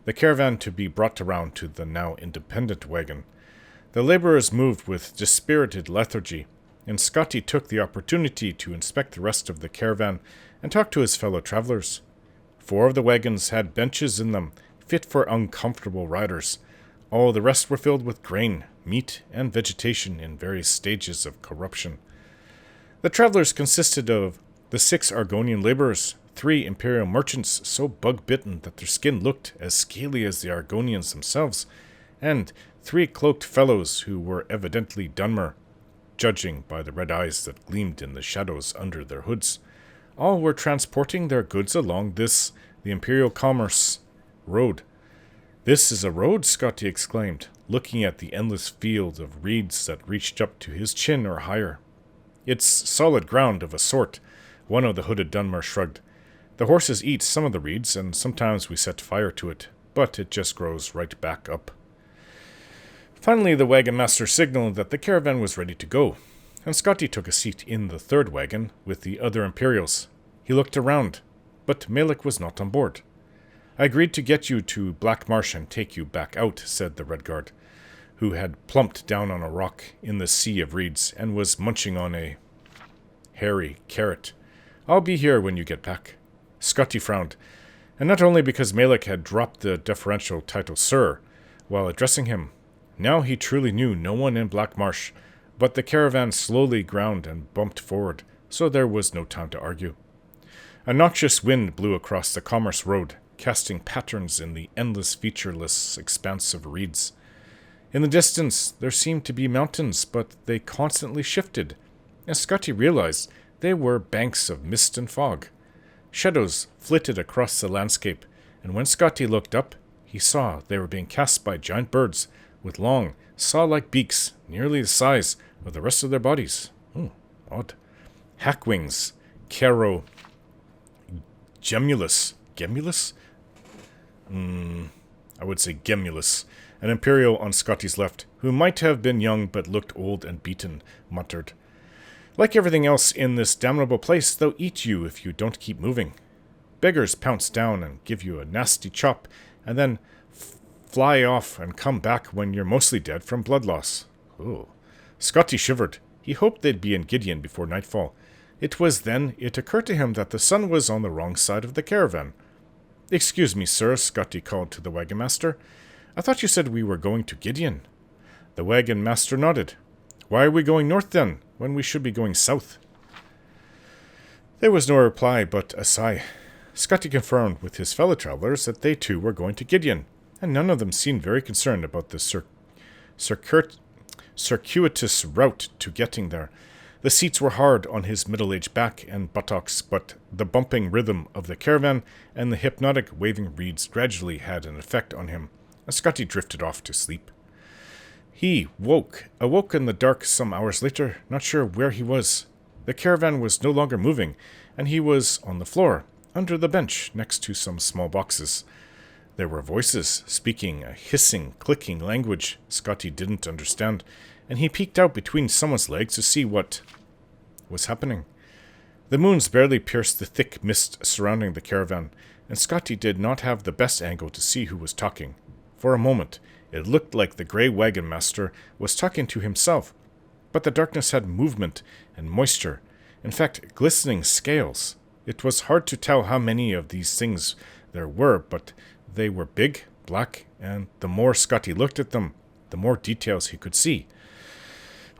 the caravan to be brought around to the now independent wagon. The labourers moved with dispirited lethargy, and Scotti took the opportunity to inspect the rest of the caravan and talk to his fellow travellers. 4 of the wagons had benches in them, fit for uncomfortable riders. All the rest were filled with grain, meat, and vegetation in various stages of corruption. The travellers consisted of the 6 Argonian labourers, 3 imperial merchants so bug-bitten that their skin looked as scaly as the Argonians themselves, and 3 cloaked fellows who were evidently Dunmer, judging by the red eyes that gleamed in the shadows under their hoods. All were transporting their goods along this, the Imperial Commerce Road. "This is a road," Scotti exclaimed, looking at the endless field of reeds that reached up to his chin or higher. "It's solid ground of a sort," one of the hooded Dunmer shrugged. "The horses eat some of the reeds, and sometimes we set fire to it, but it just grows right back up." Finally, the wagon master signaled that the caravan was ready to go, and Scotti took a seat in the 3rd wagon with the other Imperials. He looked around, but Malek was not on board. "I agreed to get you to Black Marsh and take you back out," said the Red Guard, who had plumped down on a rock in the sea of reeds and was munching on a hairy carrot. "I'll be here when you get back." Scotti frowned, and not only because Malek had dropped the deferential title Sir while addressing him. Now he truly knew no one in Black Marsh, but the caravan slowly ground and bumped forward, so there was no time to argue. A noxious wind blew across the Commerce Road, casting patterns in the endless featureless expanse of reeds. In the distance there seemed to be mountains, but they constantly shifted, and Scotti realized they were banks of mist and fog. Shadows flitted across the landscape, and when Scotti looked up, he saw they were being cast by giant birds with long, saw-like beaks nearly the size of the rest of their bodies. Odd. Hackwings, Caro Gemulus. Gemulus? I would say Gemulus. An Imperial on Scotty's left, who might have been young but looked old and beaten, muttered, Like everything else in this damnable place, they'll eat you if you don't keep moving. Beggars pounce down and give you a nasty chop, and then fly off and come back when you're mostly dead from blood loss. Oh. Scotty shivered. He hoped they'd be in Gideon before nightfall. It was then it occurred to him that the sun was on the wrong side of the caravan. "Excuse me, sir," Scotty called to the wagon master. "I thought you said we were going to Gideon." The wagon master nodded. "Why are we going north then, when we should be going south?" There was no reply but a sigh. Scotty confirmed with his fellow travelers that they too were going to Gideon, and none of them seemed very concerned about the circuitous route to getting there. The seats were hard on his middle-aged back and buttocks, but the bumping rhythm of the caravan and the hypnotic waving reeds gradually had an effect on him, and Scotty drifted off to sleep. He awoke in the dark some hours later, not sure where he was. The caravan was no longer moving, and he was on the floor, under the bench, next to some small boxes. There were voices, speaking a hissing, clicking language Scotty didn't understand, and he peeked out between someone's legs to see what was happening. The moons barely pierced the thick mist surrounding the caravan, and Scotty did not have the best angle to see who was talking. For a moment, it looked like the grey wagon master was talking to himself, but the darkness had movement and moisture, in fact, glistening scales. It was hard to tell how many of these things there were, but they were big, black, and the more Scotty looked at them, the more details he could see.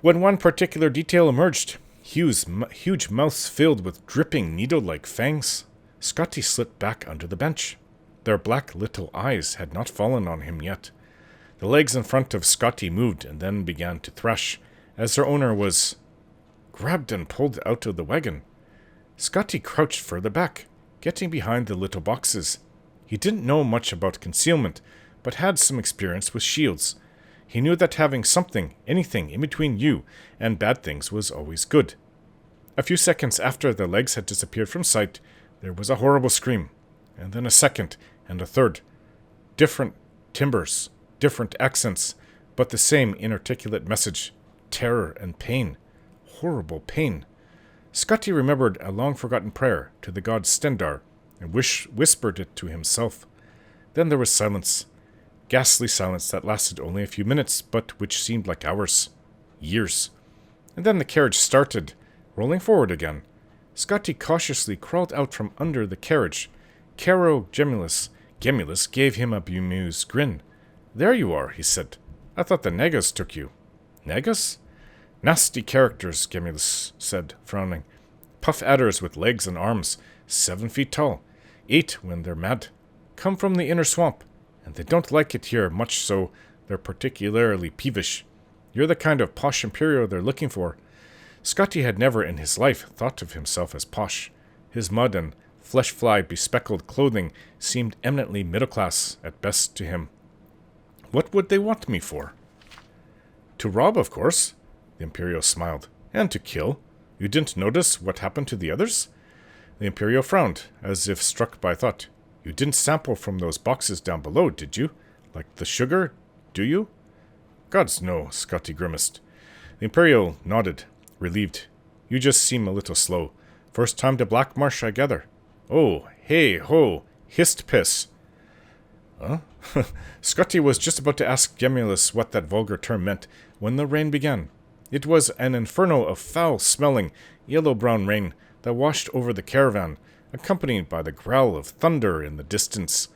When one particular detail emerged, huge mouths filled with dripping needle-like fangs, Scotty slipped back under the bench. Their black little eyes had not fallen on him yet. The legs in front of Scotty moved and then began to thrash, as their owner was grabbed and pulled out of the wagon. Scotty crouched further back, getting behind the little boxes. He didn't know much about concealment, but had some experience with shields. He knew that having something, anything, in between you and bad things was always good. A few seconds after the legs had disappeared from sight, there was a horrible scream, and then a second, and a third. Different timbres, different accents, but the same inarticulate message. Terror and pain. Horrible pain. Scotty remembered a long-forgotten prayer to the god Stendar, and whispered it to himself. Then there was silence. Ghastly silence that lasted only a few minutes, but which seemed like hours. Years. And then the carriage started, rolling forward again. Scotty cautiously crawled out from under the carriage. Gemulus gave him a bemused grin. "There you are," he said. "I thought the Negas took you." "Negas?" "Nasty characters," Gemulus said, frowning. "Puff adders with legs and arms, 7 feet tall, 8 when they're mad. Come from the inner swamp, and they don't like it here much, so they're particularly peevish. You're the kind of posh Imperial they're looking for." Scotty had never in his life thought of himself as posh. His mud and flesh-fly bespeckled clothing seemed eminently middle-class at best to him. "What would they want me for?" "To rob, of course." The Imperial smiled. "And to kill. You didn't notice what happened to the others?" The Imperial frowned, as if struck by thought. "You didn't sample from those boxes down below, did you? Like the sugar, do you?" "Gods, no," Scotty grimaced. The Imperial nodded, relieved. "You just seem a little slow. First time to Black Marsh, I gather." "Oh, hey, ho, hist piss." Huh? Scotty was just about to ask Gemulus what that vulgar term meant when the rain began. It was an inferno of foul-smelling, yellow-brown rain that washed over the caravan, accompanied by the growl of thunder in the distance.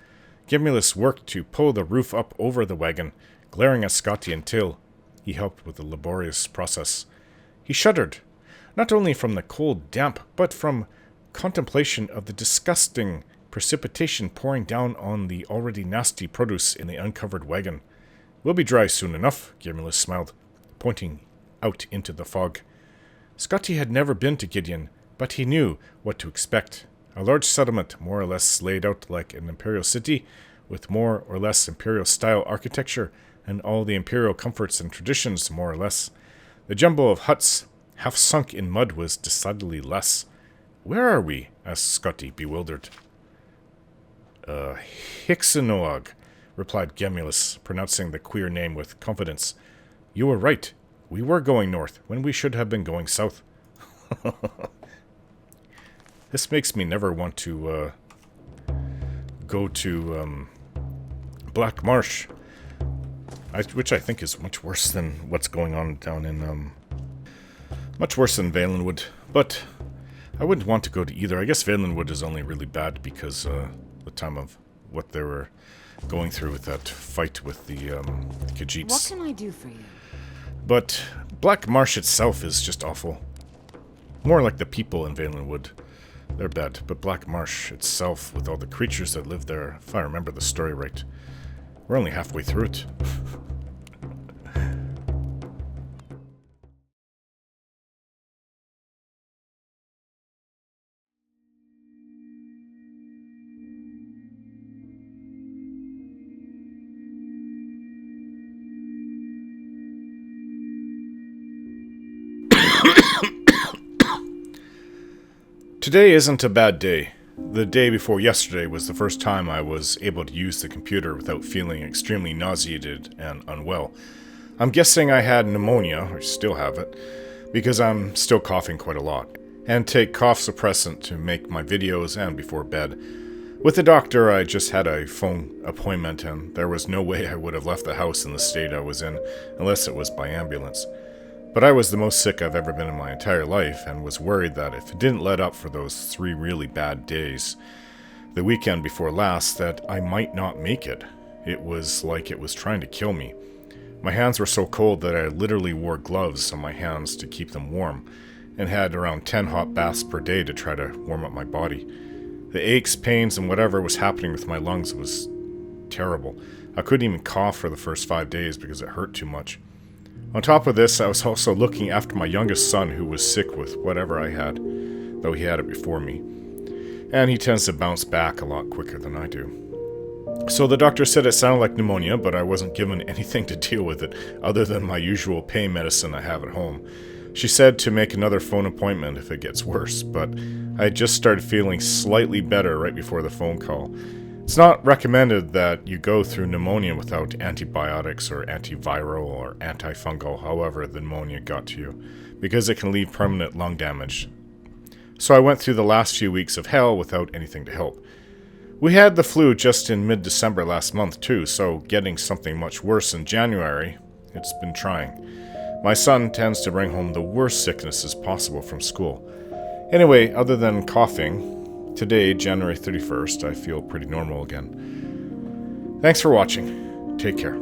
Gemulus worked to pull the roof up over the wagon, glaring at Scotty until he helped with the laborious process. He shuddered, not only from the cold damp, but from contemplation of the disgusting precipitation pouring down on the already nasty produce in the uncovered wagon. "We'll be dry soon enough," Gemulus smiled, pointing out into the fog. Scotty had never been to Gideon, but he knew what to expect. A large settlement, more or less laid out like an imperial city, with more or less imperial-style architecture, and all the imperial comforts and traditions, more or less. The jumble of huts, half sunk in mud, was decidedly less. "Where are we?" asked Scotty, bewildered. Hixinoag, replied Gemulus, pronouncing the queer name with confidence. "You were right. We were going north, when we should have been going south." This makes me never want to go to Black Marsh, which I think is much worse than what's going on down in much worse than Valenwood. But I wouldn't want to go to either. I guess Valenwood is only really bad because the time of what they were going through with that fight with the Khajiits. What can I do for you? But Black Marsh itself is just awful. More like the people in Valenwood. They're bad, but Black Marsh itself, with all the creatures that live there, if I remember the story right, we're only halfway through it. Today isn't a bad day. The day before yesterday was the first time I was able to use the computer without feeling extremely nauseated and unwell. I'm guessing I had pneumonia, or still have it, because I'm still coughing quite a lot, and take cough suppressant to make my videos and before bed. With the doctor, I just had a phone appointment, and there was no way I would have left the house in the state I was in unless it was by ambulance. But I was the most sick I've ever been in my entire life, and was worried that if it didn't let up for those 3 really bad days, the weekend before last, that I might not make it. It was like it was trying to kill me. My hands were so cold that I literally wore gloves on my hands to keep them warm, and had around 10 hot baths per day to try to warm up my body. The aches, pains, and whatever was happening with my lungs was terrible. I couldn't even cough for the first 5 days because it hurt too much. On top of this, I was also looking after my youngest son who was sick with whatever I had, though he had it before me. And he tends to bounce back a lot quicker than I do. So the doctor said it sounded like pneumonia, but I wasn't given anything to deal with it other than my usual pain medicine I have at home. She said to make another phone appointment if it gets worse, but I just started feeling slightly better right before the phone call. It's not recommended that you go through pneumonia without antibiotics or antiviral or antifungal, however the pneumonia got to you, because it can leave permanent lung damage. So I went through the last few weeks of hell without anything to help. We had the flu just in mid-December last month too, so getting something much worse in January, it's been trying. My son tends to bring home the worst sicknesses possible from school. Anyway, other than coughing, today, January 31st, I feel pretty normal again. Thanks for watching. Take care.